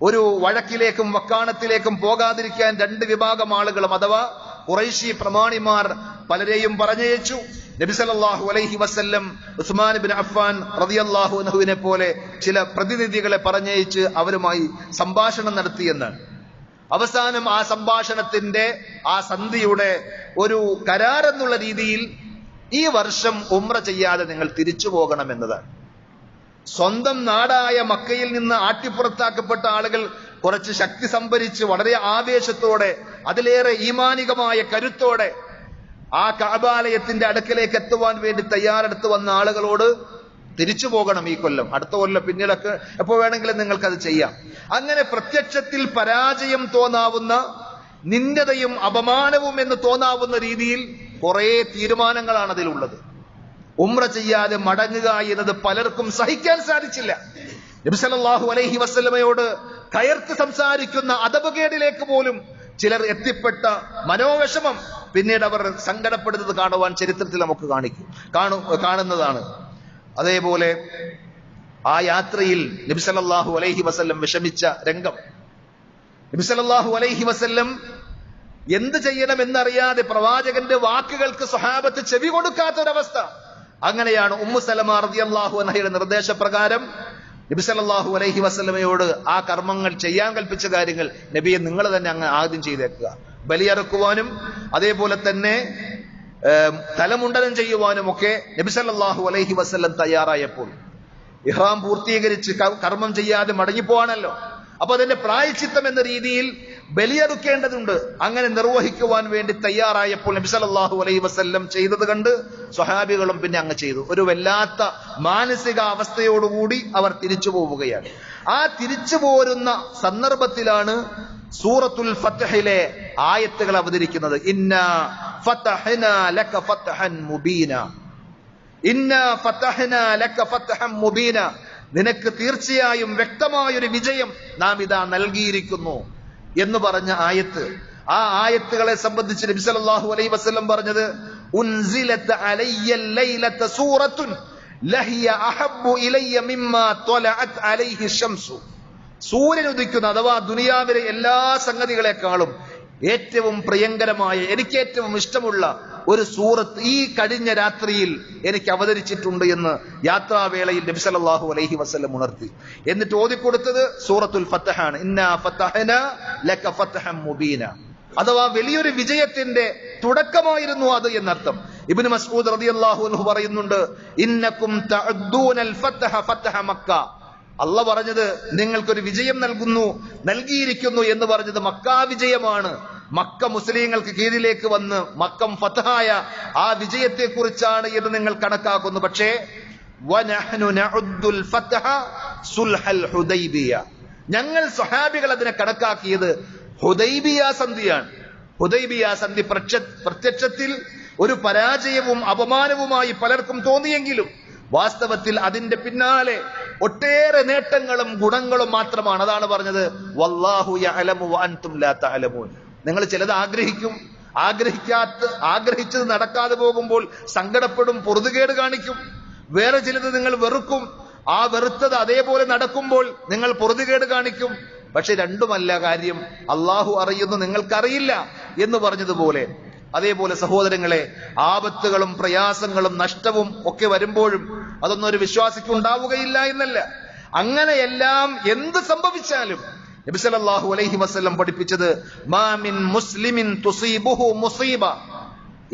ഒരു വഴക്കിലേക്കും വക്കാണത്തിലേക്കും പോകാതിരിക്കാൻ 2 വിഭാഗം ആളുകളും അഥവാ ഖുറൈശി പ്രമാണിമാർ പലരെയും പറഞ്ഞയച്ചു. നബി സല്ലല്ലാഹു അലൈഹി വസല്ലം ഉസ്മാൻ ഇബ്നു അഫ്ഫാൻ റളിയല്ലാഹു അൻഹുവിനെ പോലെ ചില പ്രതിനിധികളെ പറഞ്ഞയച്ച് അവരുമായി സംഭാഷണം നടത്തിയെന്നാണ്. അവസാനം ആ സംഭാഷണത്തിന്റെ ആ സന്ധിയുടെ ഒരു കരാറെന്നുള്ള രീതിയിൽ ഈ വർഷം ഉംറ ചെയ്യാതെ നിങ്ങൾ തിരിച്ചു പോകണമെന്നതാണ്. സ്വന്തം നാടായ മക്കയിൽ നിന്ന് ആട്ടിപ്പുറത്താക്കപ്പെട്ട ആളുകൾ കുറച്ച് ശക്തി സംഭരിച്ച് വളരെ ആവേശത്തോടെ, അതിലേറെ ഈമാനികമായ കരുത്തോടെ ആ കഅബാലയത്തിന്റെ അടുക്കലേക്ക് എത്തുവാൻ വേണ്ടി തയ്യാറെടുത്ത് വന്ന ആളുകളോട് തിരിച്ചു പോകണം ഈ കൊല്ലം, അടുത്ത കൊല്ലം, പിന്നീടൊക്കെ എപ്പോ വേണമെങ്കിലും നിങ്ങൾക്കത് ചെയ്യാം. അങ്ങനെ പ്രത്യക്ഷത്തിൽ പരാജയം തോന്നാവുന്ന, നിന്ദതയും അപമാനവും എന്ന് തോന്നാവുന്ന രീതിയിൽ കുറെ തീരുമാനങ്ങളാണ് അതിലുള്ളത്. ഉംറ ചെയ്യാതെ മടങ്ങുക എന്നത് പലർക്കും സഹിക്കാൻ സാധിച്ചില്ല. നബി സല്ലല്ലാഹു അലൈഹി വസല്ലമയോട് കയർത്ത് സംസാരിക്കുന്ന അദബുകേടിലേക്ക് പോലും ചിലർ എത്തിപ്പെട്ട മനോവിഷമം പിന്നീട് അവർ സങ്കടപ്പെടുന്നത് കാണുവാൻ ചരിത്രത്തിൽ നമുക്ക് കാണുന്നതാണ്. അതേപോലെ ആ യാത്രയിൽ നബി സല്ലല്ലാഹു അലൈഹി വസല്ലം വിഷമിച്ച രംഗം, നബി സല്ലല്ലാഹു അലൈഹി വസല്ലം എന്ത് ചെയ്യണമെന്നറിയാതെ പ്രവാചകന്റെ വാക്കുകൾക്ക് സ്വഹാബത്ത് ചെവി കൊടുക്കാത്ത ഒരവസ്ഥ. അങ്ങനെയാണ് ഉമ്മു സലമ റളിയല്ലാഹു അൻഹയുടെ നിർദ്ദേശപ്രകാരം നബി സല്ലല്ലാഹു അലൈഹി വസല്ലമയോട് ആ കർമ്മങ്ങൾ ചെയ്യാൻ കൽപ്പിച്ച കാര്യങ്ങൾ, നബിയെ നിങ്ങൾ തന്നെ അങ്ങ് ആദ്യം ചെയ്തേക്കുക. ബലിയറുക്കുവാനും അതേപോലെ തന്നെ തലമുണ്ടനം ചെയ്യുവാനും ഒക്കെ നബി സല്ലല്ലാഹു അലൈഹി വസല്ലം തയ്യാറായപ്പോൾ ഇഹ്റാം പൂർത്തീകരിച്ച് കർമ്മം ചെയ്യാതെ മടങ്ങിപ്പോവാണല്ലോ. അപ്പൊ അതിന്റെ പ്രായശ്ചിത്തം എന്ന രീതിയിൽ ബലിയറുക്കേണ്ടതുണ്ട്. അങ്ങനെ നിർവഹിക്കുവാൻ വേണ്ടി തയ്യാറായപ്പോൾ നബി സല്ലല്ലാഹു അലൈഹി വസല്ലം ചെയ്തത് കണ്ട് സ്വഹാബികളും പിന്നെ അങ്ങ് ചെയ്തു. ഒരു വല്ലാത്ത മാനസിക അവസ്ഥയോടുകൂടി അവർ തിരിച്ചു പോവുകയാണ്. ആ തിരിച്ചു പോരുന്ന സന്ദർഭത്തിലാണ് സൂറത്തുൽ ഫത്ഹിലെ ആയത്തുകൾ അവതരിക്കുന്നത്. ഇന്നാ ഫതഹ്നാ ലക ഫത്ഹൻ മുബീന, ഇന്നാ ഫതഹ്നാ ലക ഫത്ഹൻ മുബീന, നിനക്ക് തീർച്ചയായും വ്യക്തമായൊരു വിജയം നാം ഇതാ നൽകിയിരിക്കുന്നു എന്ന് പറഞ്ഞ ആയത്ത്. ആ ആയത്തുകളെ സംബന്ധിച്ച് നബി സല്ലല്ലാഹു അലൈഹി വസല്ലം പറഞ്ഞത്, ഉൻസിലത അലയ്യ ലൈലത സൂറത്തുൻ ലഹിയ അഹബ്ബു ഇലയ്യ മിമ്മാ ത്വലഅത് അലൈഹി ശംസു. സൂര്യൻ ഉദിക്കുന്ന അഥവാ ദുനിയാവിലെ എല്ലാ സംഗതികളെക്കാളും ഏറ്റവും പ്രിയങ്കരമായ, എനിക്ക് ഏറ്റവും ഇഷ്ടമുള്ള ഒരു സൂറത്ത് ഈ കഴിഞ്ഞ രാത്രിയിൽ എനിക്ക് അവതരിച്ചിട്ടുണ്ട് എന്ന് യാത്രാവേളയിൽ നബി സല്ലല്ലാഹു അലൈഹി വസല്ലം ഉണർത്തി. എന്നിട്ട് ഓതിക്കൊടുത്തത് സൂറത്തുൽ ഫത്ഹാണ്. ഇന്നാ ഫതഹ്നാ ലക ഫത്ഹൻ മുബീന, അഥവാ വലിയൊരു വിജയത്തിന്റെ തുടക്കമായിരുന്നു അത് എന്നർത്ഥം. ഇബ്നു മസ്ഊദ് റളിയല്ലാഹു അൻഹു പറയുന്നുണ്ട്, ഇന്നകും തഅദ്ദൂനൽ ഫത്ഹ ഫത്ഹ മക്ക. അല്ലാഹ് പറഞ്ഞത് നിങ്ങൾക്കൊരു വിജയം നൽകിയിരിക്കുന്നു എന്ന് പറഞ്ഞത് മക്ക വിജയമാണ്. മക്ക മുസ്ലിങ്ങൾക്ക് കീഴിലേക്ക് വന്ന് മക്കം ഫത്ഹായ ആ വിജയത്തെ കുറിച്ചാണ് എന്ന് നിങ്ങൾ കണക്കാക്കുന്നു. പക്ഷേ വനഹ്നു നഉദ്ദുൽ ഫത്ഹ സുൽഹൽ ഹുദൈബിയ, ഞങ്ങൾ സ്വഹാബികൾ അതിനെ കണക്കാക്കിയത് ഹുദൈബിയ സന്ധിയാണ്. ഹുദൈബിയ സന്ധി പ്രത്യക്ഷത്തിൽ ഒരു പരാജയവും അപമാനവുമായി പലർക്കും തോന്നിയെങ്കിലും വാസ്തവത്തിൽ അതിന്റെ പിന്നാലെ ഒട്ടേറെ നേട്ടങ്ങളും ഗുണങ്ങളും മാത്രമാണ്. അതാണ് പറഞ്ഞത്, വല്ലാഹു യഅലമു വഅൻതും ലാ തഅലമൂൻ. നിങ്ങൾ ചിലത് ആഗ്രഹിച്ചത് നടക്കാതെ പോകുമ്പോൾ സങ്കടപ്പെടും, പൊറുതുകേട് കാണിക്കും. വേറെ ചിലത് നിങ്ങൾ വെറുക്കും, ആ വെറുത്തത് അതേപോലെ നടക്കുമ്പോൾ നിങ്ങൾ പൊറുതുകേട് കാണിക്കും. പക്ഷെ രണ്ടുമല്ല കാര്യം, അള്ളാഹു അറിയുന്നു, നിങ്ങൾക്കറിയില്ല എന്ന് പറഞ്ഞതുപോലെ. അതേപോലെ സഹോദരങ്ങളെ, ആപത്തുകളും പ്രയാസങ്ങളും നഷ്ടവും ഒക്കെ വരുമ്പോഴും അതൊന്നും ഒരു വിശ്വാസിക്ക് ഉണ്ടാവുകയില്ല എന്നല്ല. അങ്ങനെയെല്ലാം എന്ത് സംഭവിച്ചാലും നബി സല്ലല്ലാഹു അലൈഹി വസല്ലം പഠിപ്പിച്ചത്, മാ മിൻ മുസ്ലിമിൻ തുസീബുഹു മുസീബ,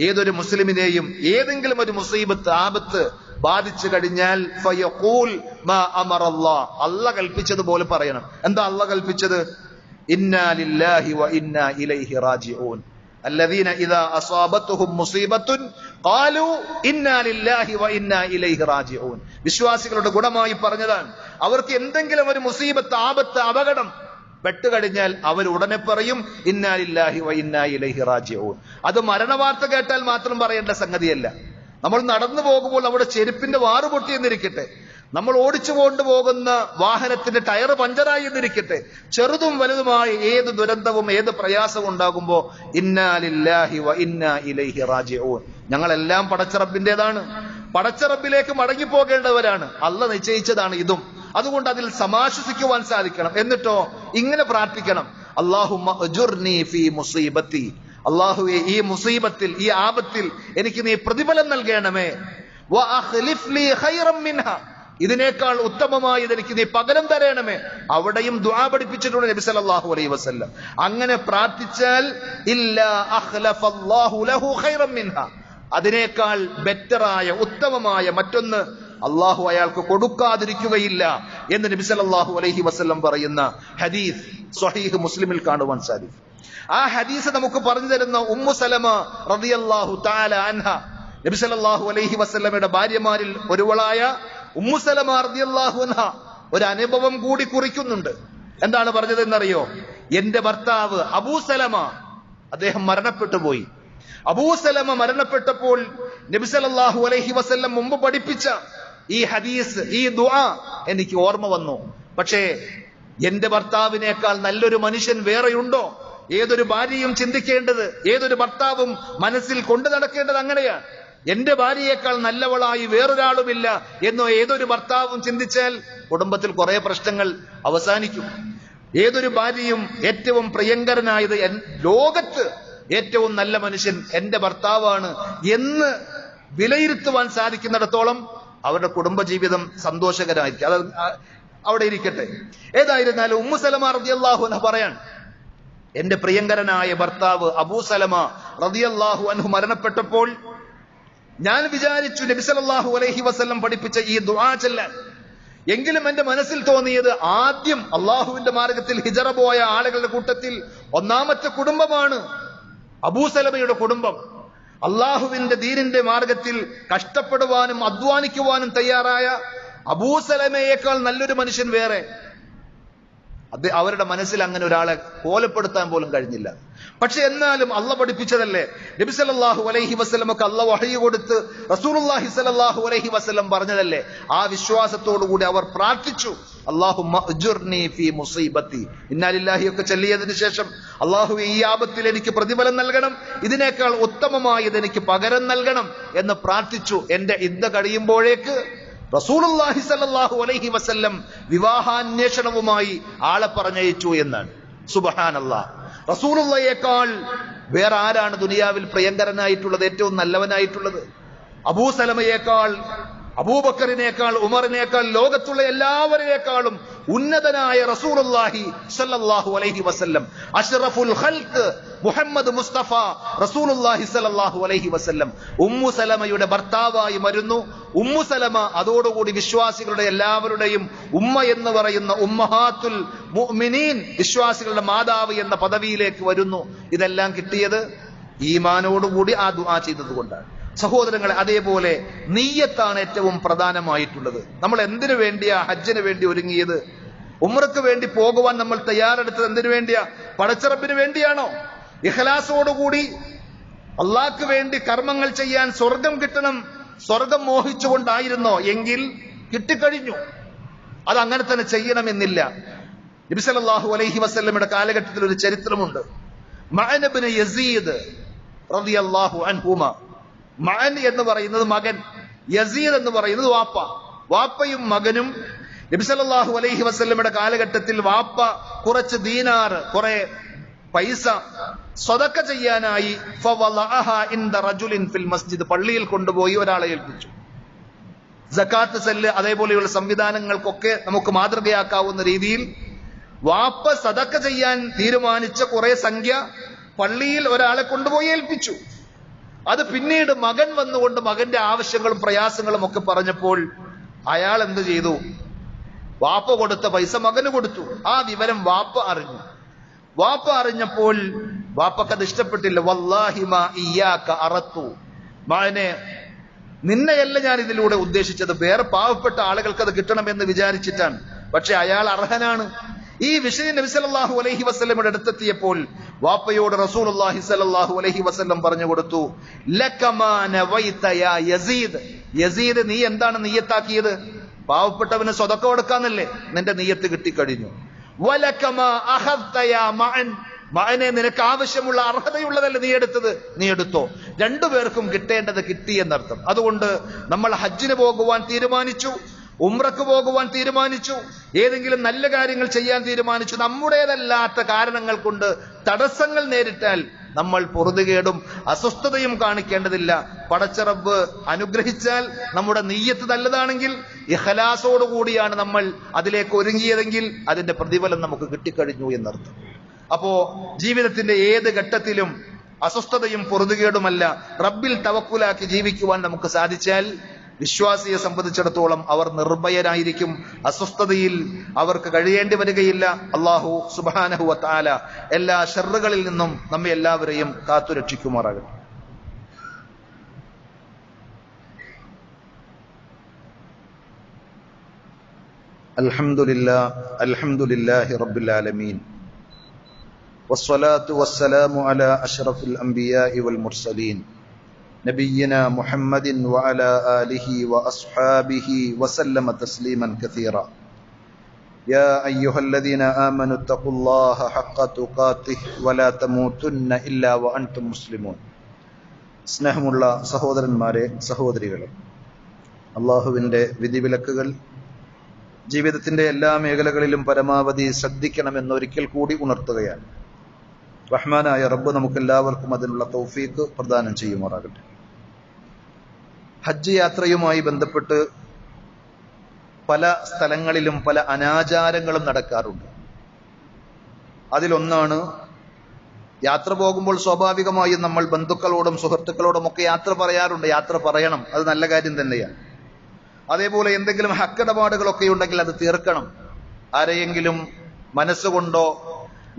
ഏതൊരു മുസ്ലിമിനെയും ഏതെങ്കിലും ഒരു മുസീബത്ത്, ആപത്ത് ബാധിച്ചു കഴിഞ്ഞാൽ ഫയഖൂൽ മാ അമറല്ലാഹ്, അല്ലാഹ് കൽപ്പിച്ചതുപോലെ പറയണം. എന്താ അല്ലാഹ് കൽപ്പിച്ചത്? ഇന്നാ ലില്ലാഹി വ ഇന്നാ ഇലൈഹി റാജിഊൻ. الذين إذا أصابتهم مصيبة قالوا إنا لله وإنا إليه راجعون. വിശ്വാസികളുടെ ഗുണമായി പറഞ്ഞതാണ്, അവർക്ക് എന്തെങ്കിലും ഒരു മുസീബത്ത്, ആപത്ത്, അപകടം പെട്ടുകഴിഞ്ഞാൽ അവർ ഉടനെ പറയും ഇന്നാ ലില്ലാഹി വ ഇന്നാ ഇലൈഹി റാജിഊൻ. അത് മരണവാർത്ത കേട്ടാൽ മാത്രം പറയേണ്ട സംഗതിയല്ല. നമ്മൾ നടന്നു പോകുമ്പോൾ നമ്മുടെ ചെരുപ്പിന്റെ വാറ് പൊട്ടിയെന്നിരിക്കട്ടെ, നമ്മൾ ഓടിച്ചു കൊണ്ടുപോകുന്ന വാഹനത്തിന്റെ ടയർ പഞ്ചറായി എന്നിരിക്കട്ടെ, ചെറുതും വലുതുമായ ഏത് ദുരന്തവും ഏത് പ്രയാസവും ഉണ്ടാകുമ്പോ ഇന്നാ ലില്ലാഹി വ ഇന്നാ ഇലൈഹി റാജിഊൻ, ഞങ്ങളെല്ലാം പടച്ചറബിന്റേതാണ്, പടച്ചറബിലേക്ക് മടങ്ങിപ്പോകേണ്ടവരാണ്, അല്ലാഹ് നിശ്ചയിച്ചതാണ് ഇതും. അതുകൊണ്ട് അതിൽ സമാശ്വസിക്കുവാൻ സാധിക്കണം. എന്നിട്ടോ ഇങ്ങനെ പ്രാർത്ഥിക്കണം, അല്ലാഹുമ്മ അജുർനി ഫീ മുസീബത്തി, അല്ലാഹുവേ ഈ മുസീബത്തിൽ, ഈ ആപത്തിൽ എനിക്ക് നീ പ്രതിഫലം നൽകണമേ. വ അഖ്ലിഫ് ലീ ഖൈറൻ മിൻഹ, ഇതിനേക്കാൾ ഉത്തമമായത് എനിക്ക് നീ പകരം തരണമേ. അവിടെയും ദുആ പഠിപ്പിച്ചിട്ടുണ്ട് നബി സല്ലല്ലാഹു അലൈഹി വസല്ലം. അങ്ങനെ പ്രാർത്ഥിച്ചാൽ ഇല്ലാ അഖ്ലഫല്ലാഹു ലഹു ഖൈറൻ മിൻഹ, അതിനേക്കാൾ ബെറ്ററായ ഉത്തമമായ മറ്റൊന്ന് അള്ളാഹു അയാൾക്ക് കൊടുക്കാതിരിക്കുകയില്ല എന്ന് നബി സല്ലല്ലാഹു അലൈഹി വസല്ലം പറയുന്ന ഹദീസ് സ്വഹീഹ് മുസ്ലിമിൽ കാണുവാൻ സാധിക്കും. ആ ഹദീസ് നമുക്ക് പറഞ്ഞു തരുന്ന ഉമ്മു സലമ റളിയല്ലാഹു തആല അൻഹ, നബി സല്ലല്ലാഹു അലൈഹി വസല്ലമയുടെ ഭാര്യമാരിൽ ഒരുവളായ ഉമ്മു സലമ റളിയല്ലാഹു അൻഹ ഒരു അനുഭവം കൂടി കുറിക്കുന്നുണ്ട്. എന്താണ് പറഞ്ഞത് എന്നറിയോ? എന്റെ ഭർത്താവ് അബൂ സലമ അദ്ദേഹം മരണപ്പെട്ടു പോയി. അബൂ സലമ മരണപ്പെട്ടപ്പോൾ നബി സല്ലല്ലാഹു അലൈഹി വസല്ലം മുമ്പ് പഠിപ്പിച്ച ഈ ഹദീസ്, ഈ ദുആ എനിക്ക് ഓർമ്മ വന്നു. പക്ഷേ എന്റെ ഭർത്താവിനേക്കാൾ നല്ലൊരു മനുഷ്യൻ വേറെയുണ്ടോ? ഏതൊരു ഭാര്യയും ചിന്തിക്കേണ്ടത്, ഏതൊരു ഭർത്താവും മനസ്സിൽ കൊണ്ടു നടക്കേണ്ടത് അങ്ങനെയാണ്. എന്റെ ഭാര്യയേക്കാൾ നല്ലവളായി വേറൊരാളുമില്ല എന്നോ ഏതൊരു ഭർത്താവും ചിന്തിച്ചാൽ കുടുംബത്തിൽ കുറെ പ്രശ്നങ്ങൾ അവസാനിക്കും. ഏതൊരു ഭാര്യയും ഏറ്റവും പ്രിയങ്കരനായത്, ലോകത്ത് ഏറ്റവും നല്ല മനുഷ്യൻ എന്റെ ഭർത്താവാണ് എന്ന് വിലയിരുത്തുവാൻ സാധിക്കുന്നിടത്തോളം അവരുടെ കുടുംബജീവിതം സന്തോഷകരമായിരിക്കും. അത് അവിടെ ഇരിക്കട്ടെ. ഏതായിരുന്നാലും ഉമ്മു സലമ റളിയല്ലാഹു അൻഹ പറയാൻ, എന്റെ പ്രിയങ്കരനായ ഭർത്താവ് അബൂ സലമ റളിയല്ലാഹു അൻഹു മരണപ്പെട്ടപ്പോൾ ഞാൻ വിചാരിച്ചു നബി സല്ലല്ലാഹു അലൈഹി വസല്ലം പഠിപ്പിച്ച ഈ ദുആ ചൊല്ലാൻ. എങ്കിലും എന്റെ മനസ്സിൽ തോന്നിയത്, ആദ്യം അള്ളാഹുവിന്റെ മാർഗത്തിൽ ഹിജറ പോയ ആളുകളുടെ കൂട്ടത്തിൽ ഒന്നാമത്തെ കുടുംബമാണ് അബൂ സലമയുടെ കുടുംബം. അള്ളാഹുവിന്റെ ദീനിന്റെ മാർഗത്തിൽ കഷ്ടപ്പെടുവാനും അധ്വാനിക്കുവാനും തയ്യാറായ അബൂ സലമയേക്കാൾ നല്ലൊരു മനുഷ്യൻ വേറെ. അത് അവരുടെ മനസ്സിൽ അങ്ങനെ ഒരാളെ കോലപ്പെടുത്താൻ പോലും കഴിഞ്ഞില്ല. പക്ഷെ എന്നാലും അള്ള പഠിപ്പിച്ചതല്ലേ, നബി സല്ലല്ലാഹു അലൈഹി വസല്ലമക്ക് അള്ള വഹയി കൊടുത്ത് റസൂലുള്ളാഹി സ്വല്ലല്ലാഹു അലൈഹി വസല്ലം പറഞ്ഞതല്ലേ. ആ വിശ്വാസത്തോടു കൂടി അവർ പ്രാർത്ഥിച്ചു, അല്ലാഹുമ്മ അജ്ർനി ഫീ മുസീബത്തി, ഇന്നാ ലില്ലാഹി ഒക്കെ ചൊല്ലിയതിനു ശേഷം, അല്ലാഹുവേ ഈ ആപത്തിൽ എനിക്ക് പ്രതിഫലം നൽകണം, ഇതിനേക്കാൾ ഉത്തമമായത് എനിക്ക് പകരം നൽകണം എന്ന് പ്രാർത്ഥിച്ചു. എന്റെ ഇദ്ദ കഴിയുമ്പോഴേക്ക് റസൂലുള്ളാഹി സ്വല്ലല്ലാഹു അലൈഹി വസല്ലം വിവാഹാന്വേഷണവുമായി ആളെ പറഞ്ഞയച്ചു എന്നാണ്. സുബ്ഹാനല്ലാഹ്. റസൂലുള്ളാഹിയേക്കാൾ വേറെ ആരാണ് ദുനിയാവിൽ പ്രിയങ്കരനായിട്ടുള്ളത്, ഏറ്റവും നല്ലവനായിട്ടുള്ളത്? അബൂ സലമയേക്കാൾ, അബൂബക്കറിനേക്കാൾ, ഉമറിനേക്കാൾ, ലോകത്തുള്ള എല്ലാവരേക്കാളും ഉന്നതനായ റസൂലുള്ളാഹി സ്വല്ലല്ലാഹു അലൈഹി വസല്ലം, അഷ്റഫുൽ ഖൽഖ് മുഹമ്മദ് മുസ്തഫ റസൂലുള്ളാഹി സ്വല്ലല്ലാഹു അലൈഹി വസല്ലം ഉമ്മു സലമയുടെ ഭർത്താവായി വരുന്നു. ഉമ്മു സലമ അതോടുകൂടി വിശ്വാസികളുടെ എല്ലാവരുടെയും ഉമ്മ എന്ന് പറയുന്ന ഉമ്മഹാത്തുൽ മുഅ്മിനീൻ, വിശ്വാസികളുടെ മാതാവ് എന്ന പദവിയിലേക്ക് വരുന്നു. ഇതെല്ലാം കിട്ടിയത് ഈമാനോടുകൂടി ആ ദുആ ചെയ്തതുകൊണ്ടാണ്. സഹോദരങ്ങളെ, അതേപോലെ നിയ്യത്താണ് ഏറ്റവും പ്രധാനമായിട്ടുള്ളത്. നമ്മൾ എന്തിനു വേണ്ടിയാ ഹജ്ജിന് വേണ്ടി ഒരുങ്ങിയത്? ഉംറക്ക് വേണ്ടി പോകുവാൻ നമ്മൾ തയ്യാറെടുത്തത് എന്തിനു വേണ്ടിയാ? പടച്ചറബിന് വേണ്ടിയാണോ? ഇഖ്ലാസോടുകൂടി അള്ളാഹ്ക്ക് വേണ്ടി കർമ്മങ്ങൾ ചെയ്യാൻ, സ്വർഗം കിട്ടണം, സ്വർഗം മോഹിച്ചുകൊണ്ടായിരുന്നോ? എങ്കിൽ കിട്ടിക്കഴിഞ്ഞു. അത് അങ്ങനെ തന്നെ ചെയ്യണമെന്നില്ല. നബി സല്ലല്ലാഹു അലൈഹി വസല്ലമയുടെ കാലഘട്ടത്തിൽ ഒരു ചരിത്രമുണ്ട്. മഅൻ ഇബ്നു യസീദ് റളിയല്ലാഹു അൻഹുമാ. മഅൻ എന്ന് പറയുന്നത് മകൻ, യസീദ് എന്ന് പറയുന്നത് വാപ്പ. വാപ്പയും മകനും നബി സല്ലല്ലാഹു അലൈഹി വസല്ലമയുടെ കാലഘട്ടത്തിൽ വാപ്പ കുറച്ച് ദീനാർ, കുറെ പൈസ സ്വതക്ക ചെയ്യാനായി ഫവളഅഹാ ഇൻദ റജുലിൻ ഫിൽ മസ്ജിദ്, പള്ളിയിൽ കൊണ്ടുപോയി ഒരാളെ ഏൽപ്പിച്ചു. സകാത്ത് സെല്ല് അതേപോലെയുള്ള സംവിധാനങ്ങൾക്കൊക്കെ നമുക്ക് മാതൃകയാക്കാവുന്ന രീതിയിൽ വാപ്പ സദക്ക ചെയ്യാൻ തീരുമാനിച്ച കുറെ സംഖ്യ പള്ളിയിൽ ഒരാളെ കൊണ്ടുപോയി ഏൽപ്പിച്ചു. അത് പിന്നീട് മകൻ വന്നുകൊണ്ട് മകന്റെ ആവശ്യങ്ങളും പ്രയാസങ്ങളും ഒക്കെ പറഞ്ഞപ്പോൾ അയാൾ എന്ത് ചെയ്തു? വാപ്പ കൊടുത്ത പൈസ മകന് കൊടുത്തു. ആ വിവരം വാപ്പ അറിഞ്ഞു. വാപ്പ അറിഞ്ഞപ്പോൾ വാപ്പക്കത് ഇഷ്ടപ്പെട്ടില്ല. വല്ലാഹി മാ ഇയ്യാക അറത്തു, മകനെ നിന്നെയല്ല ഞാൻ ഇതിലൂടെ ഉദ്ദേശിച്ചത്, വേറെ പാവപ്പെട്ട ആളുകൾക്ക് അത് കിട്ടണമെന്ന് വിചാരിച്ചിട്ടാണ്. പക്ഷെ അയാൾ അർഹനാണ്. ഈ വിഷയം നബി സല്ലല്ലാഹു അലൈഹി വസല്ലമയുടെ അടുത്തെത്തിയപ്പോൾ വാപ്പയോട് റസൂലുള്ളാഹി സ്വല്ലല്ലാഹു അലൈഹി വസല്ലം പറഞ്ഞു കൊടുത്തു, ലകമാ നവൈത യാ യസീദ്, യസീദ് നീ എന്താണ് നിയ്യത്താക്കിയത്? പാവപ്പെട്ടവന് സ്വതക്ക കൊടുക്കാന്നല്ലേ? നിന്റെ നിയ്യത്ത് കിട്ടിക്കഴിഞ്ഞു. വലകമാ അഖദ്ത യാ മഅൻ, മഅനെ നിനക്ക് ആവശ്യമുള്ള അർഹതയുള്ളതല്ലേ നീ എടുത്തത്, നീ എടുത്തോ. രണ്ടുപേർക്കും കിട്ടേണ്ടത് കിട്ടി എന്നർത്ഥം. അതുകൊണ്ട് നമ്മൾ ഹജ്ജിന് പോകുവാൻ തീരുമാനിച്ചു, ഉംറക്ക് പോകുവാൻ തീരുമാനിച്ചു, ഏതെങ്കിലും നല്ല കാര്യങ്ങൾ ചെയ്യാൻ തീരുമാനിച്ചു, നമ്മുടേതല്ലാത്ത കാരണങ്ങൾ കൊണ്ട് തടസ്സങ്ങൾ നേരിട്ടാൽ നമ്മൾ പൊറുതുകേടും അസ്വസ്ഥതയും കാണിക്കേണ്ടതില്ല. പടച്ചറബ് അനുഗ്രഹിച്ചാൽ നമ്മുടെ നിയ്യത്ത് നല്ലതാണെങ്കിൽ ഇഖ്ലാസോടുകൂടിയാണ് നമ്മൾ അതിലേക്ക് ഒരുങ്ങിയതെങ്കിൽ അതിന്റെ പ്രതിഫലം നമുക്ക് കിട്ടിക്കഴിഞ്ഞു എന്നർത്ഥം. അപ്പോ ജീവിതത്തിന്റെ ഏത് ഘട്ടത്തിലും അസ്വസ്ഥതയും പൊറുതുകേടുമല്ല, റബ്ബിൽ തവക്കുലാക്കി ജീവിക്കുവാൻ നമുക്ക് സാധിച്ചാൽ വിശ്വാസിയെ സംബന്ധിച്ചിടത്തോളം അവർ നിർഭയരായിരിക്കും. അസ്വസ്ഥതയിൽ അവർക്ക് കഴിയേണ്ടി വരികയില്ല. അല്ലാഹു സുബ്ഹാനഹു വ തആല എല്ലാ ശർറുകളിൽ നിന്നും നമ്മെ എല്ലാവരെയും കാത്തുരക്ഷിക്കുമാറാകട്ടെ. അൽഹംദുലില്ലാഹി റബ്ബിൽ ആലമീൻ വസ്സലാത്തു വസ്സലാമു അലാ അഷ്റഫിൽ അംബിയാഇ വൽ മുർസലീൻ നബിയ്യിനാ മുഹമ്മദിൻ വഅലാ ആലിഹി വഅസ്ഹാബിഹി വസല്ലമ തസ്ലീമൻ കസീറ. യാ അയ്യുഹല്ലദീന ആമനു തഖുല്ലാഹ ഹഖ്ക തുഖാതിഹി വലാ തമൂതുന്ന ഇല്ലാ വഅൻതും മുസ്ലിമൂൻ. സ്നേഹമുള്ള സഹോദരന്മാരെ, സഹോദരികളെ, അള്ളാഹുവിൻ്റെ വിധിവിലക്കുകൾ ജീവിതത്തിൻ്റെ എല്ലാ മേഖലകളിലും പരമാവധി ശ്രദ്ധിക്കണമെന്നൊരിക്കൽ കൂടി ഉണർത്തുകയാണ്. റഹ്മാനായ റബ്ബ് നമുക്കെല്ലാവർക്കും അതിനുള്ള തൗഫീഖ് പ്രദാനം ചെയ്യുമാറാകട്ടെ. ഹജ്ജ് യാത്രയുമായി ബന്ധപ്പെട്ട് പല സ്ഥലങ്ങളിലും പല അനാചാരങ്ങളും നടക്കാറുണ്ട്. അതിലൊന്നാണ്, യാത്ര പോകുമ്പോൾ സ്വാഭാവികമായും നമ്മൾ ബന്ധുക്കളോടും സുഹൃത്തുക്കളോടും ഒക്കെ യാത്ര പറയാറുണ്ട്. യാത്ര പറയണം, അത് നല്ല കാര്യം തന്നെയാണ്. അതേപോലെ എന്തെങ്കിലും ഹക്കിടപാടുകളൊക്കെ ഉണ്ടെങ്കിൽ അത് തീർക്കണം. ആരെയെങ്കിലും മനസ്സുകൊണ്ടോ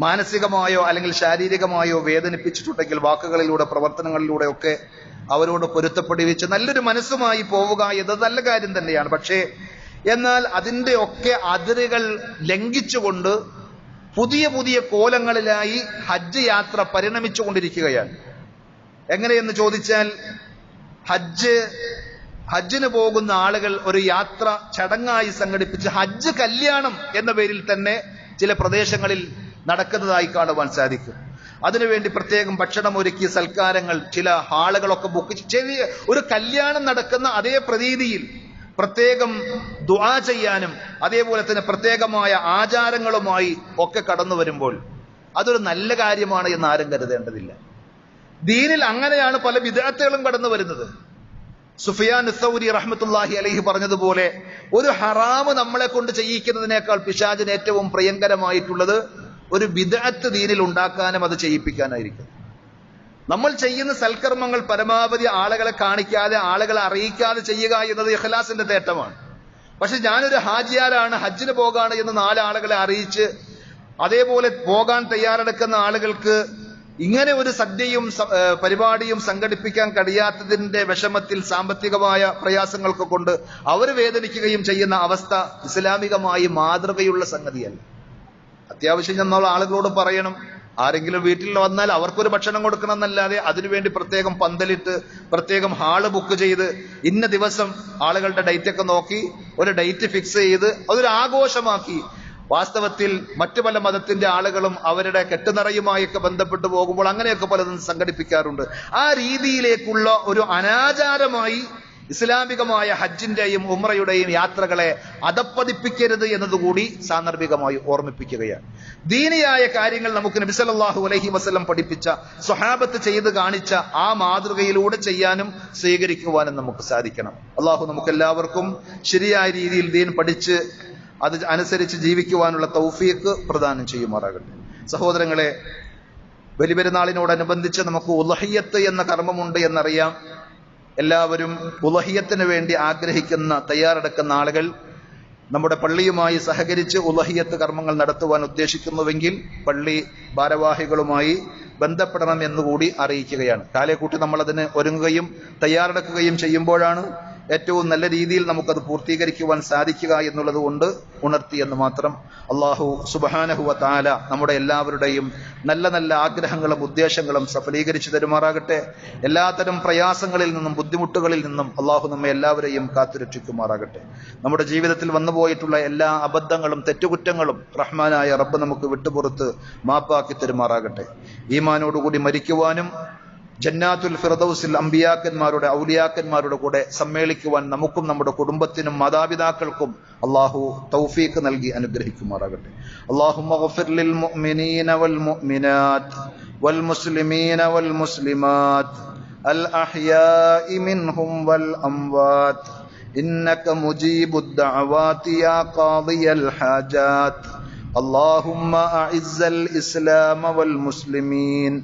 മാനസികമായോ അല്ലെങ്കിൽ ശാരീരികമായോ വേദനിപ്പിച്ചിട്ടുണ്ടെങ്കിൽ വാക്കുകളിലൂടെ പ്രവർത്തനങ്ങളിലൂടെ ഒക്കെ അവരോട് പൊരുത്തപ്പെടുവിച്ച് നല്ലൊരു മനസ്സുമായി പോവുക എന്നത് നല്ല കാര്യം തന്നെയാണ്. പക്ഷേ എന്നാൽ അതിൻ്റെ ഒക്കെ അതിരുകൾ ലംഘിച്ചുകൊണ്ട് പുതിയ പുതിയ കോലങ്ങളിലായി ഹജ്ജ് യാത്ര പരിണമിച്ചു കൊണ്ടിരിക്കുകയാണ്. എങ്ങനെയെന്ന് ചോദിച്ചാൽ, ഹജ്ജിന് പോകുന്ന ആളുകൾ ഒരു യാത്ര ചടങ്ങായി സംഘടിപ്പിച്ച് ഹജ്ജ് കല്യാണം എന്ന പേരിൽ തന്നെ ചില പ്രദേശങ്ങളിൽ നടക്കുന്നതായി കാണുവാൻ സാധിക്കും. അതിനുവേണ്ടി പ്രത്യേകം ഭക്ഷണം ഒരുക്കി സൽക്കാരങ്ങൾ, ചില ഹാളുകളൊക്കെ ബുക്ക് ചെയ്ത് ഒരു കല്യാണം നടക്കുന്ന അതേ പ്രതീതിയിൽ പ്രത്യേകം ദുആ ചെയ്യാനും അതേപോലെ തന്നെ പ്രത്യേകമായ ആചാരങ്ങളുമായി ഒക്കെ കടന്നു വരുമ്പോൾ അതൊരു നല്ല കാര്യമാണ് എന്ന് ആരും കരുതേണ്ടതില്ല. ദീനിൽ അങ്ങനെയാണ് പല ബിദ്അത്തുകളും കടന്നു വരുന്നത്. സുഫിയാൻ സൗരി റഹ്മത്തുള്ളാഹി അലൈഹി പറഞ്ഞതുപോലെ, ഒരു ഹറാമ് നമ്മളെ കൊണ്ട് ചെയ്യിക്കുന്നതിനേക്കാൾ പിശാചിന് ഏറ്റവും പ്രിയങ്കരമായിട്ടുള്ളത് ഒരു ബിദ്അത്ത് ദീനിൽ ഉണ്ടാക്കാനും അത് ചെയ്യിപ്പിക്കാനായിരിക്കും. നമ്മൾ ചെയ്യുന്ന സൽക്കർമ്മങ്ങൾ പരമാവധി ആളുകളെ കാണിക്കാതെ ആളുകളെ അറിയിക്കാതെ ചെയ്യുക എന്നത് ഇഖ്ലാസിന്റെ തേട്ടമാണ്. പക്ഷെ ഞാനൊരു ഹാജിയാരാണ്, ഹജ്ജിന് പോകാണ് എന്ന് 4 ആളുകളെ അറിയിച്ച് അതേപോലെ പോകാൻ തയ്യാറെടുക്കുന്ന ആളുകൾക്ക് ഇങ്ങനെ ഒരു സദ്യയും പരിപാടിയും സംഘടിപ്പിക്കാൻ കഴിയാത്തതിന്റെ വിഷമത്തിൽ സാമ്പത്തികമായ പ്രയാസങ്ങൾക്ക് കൊണ്ട് അവർ വേദനിക്കുകയും ചെയ്യുന്ന അവസ്ഥ ഇസ്ലാമികമായി മാതൃകയുള്ള സംഗതിയല്ല. അത്യാവശ്യം ചെന്നുള്ള ആളുകളോട് പറയണം. ആരെങ്കിലും വീട്ടിൽ വന്നാൽ അവർക്കൊരു ഭക്ഷണം കൊടുക്കണം എന്നല്ലാതെ അതിനുവേണ്ടി പ്രത്യേകം പന്തലിട്ട് പ്രത്യേകം ഹാള് ബുക്ക് ചെയ്ത് ഇന്ന ദിവസം ആളുകളുടെ ഡേറ്റ് ഒക്കെ നോക്കി ഒരു ഡേറ്റ് ഫിക്സ് ചെയ്ത് അതൊരു ആഘോഷമാക്കി, വാസ്തവത്തിൽ മറ്റു പല മതത്തിന്റെ ആളുകളും അവരുടെ കെട്ടുനിറയുമായൊക്കെ ബന്ധപ്പെട്ട് പോകുമ്പോൾ അങ്ങനെയൊക്കെ പലതും സംഘടിപ്പിക്കാറുണ്ട്. ആ രീതിയിലേക്കുള്ള ഒരു അനാചാരമായി ഇസ്ലാമികമായ ഹജ്ജിന്റെയും ഉംറയുടെയും യാത്രകളെ അധപ്പതിപ്പിക്കരുത് എന്നതുകൂടി സാന്ദർഭികമായി ഓർമ്മിപ്പിക്കുകയാണ്. ദീനിയായ കാര്യങ്ങൾ നമുക്ക് നബി സല്ലല്ലാഹു അലൈഹി വസല്ലം പഠിപ്പിച്ച, സ്വഹാബത്ത് ചെയ്ത് കാണിച്ച ആ മാതൃകയിലൂടെ ചെയ്യാനും സ്വീകരിക്കുവാനും നമുക്ക് സാധിക്കണം. അള്ളാഹു നമുക്ക് എല്ലാവർക്കും ശരിയായ രീതിയിൽ ദീൻ പഠിച്ച് അത് അനുസരിച്ച് ജീവിക്കുവാനുള്ള തൗഫീഖ് പ്രദാനം ചെയ്യുമാറാകട്ടെ. സഹോദരങ്ങളെ, ബലിപെരുന്നാളിനോടനുബന്ധിച്ച് നമുക്ക് ഉളഹിയ്യത്ത് എന്ന കർമ്മമുണ്ട് എന്നറിയാം. എല്ലാവരും ഉളഹിയ്യത്തിന് വേണ്ടി ആഗ്രഹിക്കുന്ന, തയ്യാറെടുക്കുന്ന ആളുകൾ നമ്മുടെ പള്ളിയുമായി സഹകരിച്ച് ഉളഹിയ്യത്ത് കർമ്മങ്ങൾ നടത്തുവാൻ ഉദ്ദേശിക്കുന്നുവെങ്കിൽ പള്ളി ഭാരവാഹികളുമായി ബന്ധപ്പെടണം എന്നുകൂടി അറിയിക്കുകയാണ്. കാലേക്കൂട്ടി നമ്മൾ അതിന് ഒരുങ്ങുകയും തയ്യാറെടുക്കുകയും ചെയ്യുമ്പോഴാണ് ഏറ്റവും നല്ല രീതിയിൽ നമുക്കത് പൂർത്തീകരിക്കുവാൻ സാധിക്കുക എന്നുള്ളത് കൊണ്ട് ഉണർത്തിയെന്ന് മാത്രം. അള്ളാഹു സുബ്ഹാനഹു വ തആല നമ്മുടെ എല്ലാവരുടെയും നല്ല നല്ല ആഗ്രഹങ്ങളും ഉദ്ദേശങ്ങളും സഫലീകരിച്ചു തരുമാറാകട്ടെ. എല്ലാത്തരം പ്രയാസങ്ങളിൽ നിന്നും ബുദ്ധിമുട്ടുകളിൽ നിന്നും അള്ളാഹു നമ്മെ എല്ലാവരെയും കാത്തുരക്ഷിക്കുമാറാകട്ടെ. നമ്മുടെ ജീവിതത്തിൽ വന്നുപോയിട്ടുള്ള എല്ലാ അബദ്ധങ്ങളും തെറ്റുകുറ്റങ്ങളും റഹ്മാനായ റബ്ബ് നമുക്ക് വിട്ടുപുറത്ത് മാപ്പാക്കി തരുമാറാകട്ടെ. ഈമാനോടുകൂടി മരിക്കുവാനും ജന്നാത്തുൽ ഫിർദൗസിൽ അമ്പിയാക്കന്മാരുടെ ഔലിയാക്കന്മാരുടെ കൂടെ സമ്മേളിക്കുവാൻ നമുക്കും നമ്മുടെ കുടുംബത്തിനും മാതാപിതാക്കൾക്കും അള്ളാഹു തൗഫീഖ് നൽകി അനുഗ്രഹിക്കുമാറാകട്ടെ. അല്ലാഹുമ്മ ഗഫിർ ലിൽ മുഅ്മിനീന വൽ മുഅ്മിനാത്ത് വൽ മുസ്ലിമീന വൽ മുസ്ലിമാത്ത് അൽ അഹ്യാഇ മിൻഹും വൽ അംവാത്ത് ഇന്നക മുജീബുദ് ദഅവാതി യാ ഖാദിയൽ ഹാജാത്ത്. അല്ലാഹുമ്മ അഇസ്സൽ ഇസ്ലാമ വൽ മുസ്ലിമീൻ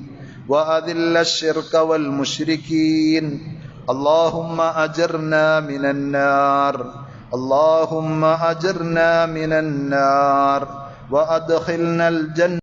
وأذل الشرك والمشركين. اللهم أجرنا من النار، اللهم أجرنا من النار وأدخلنا الجنة.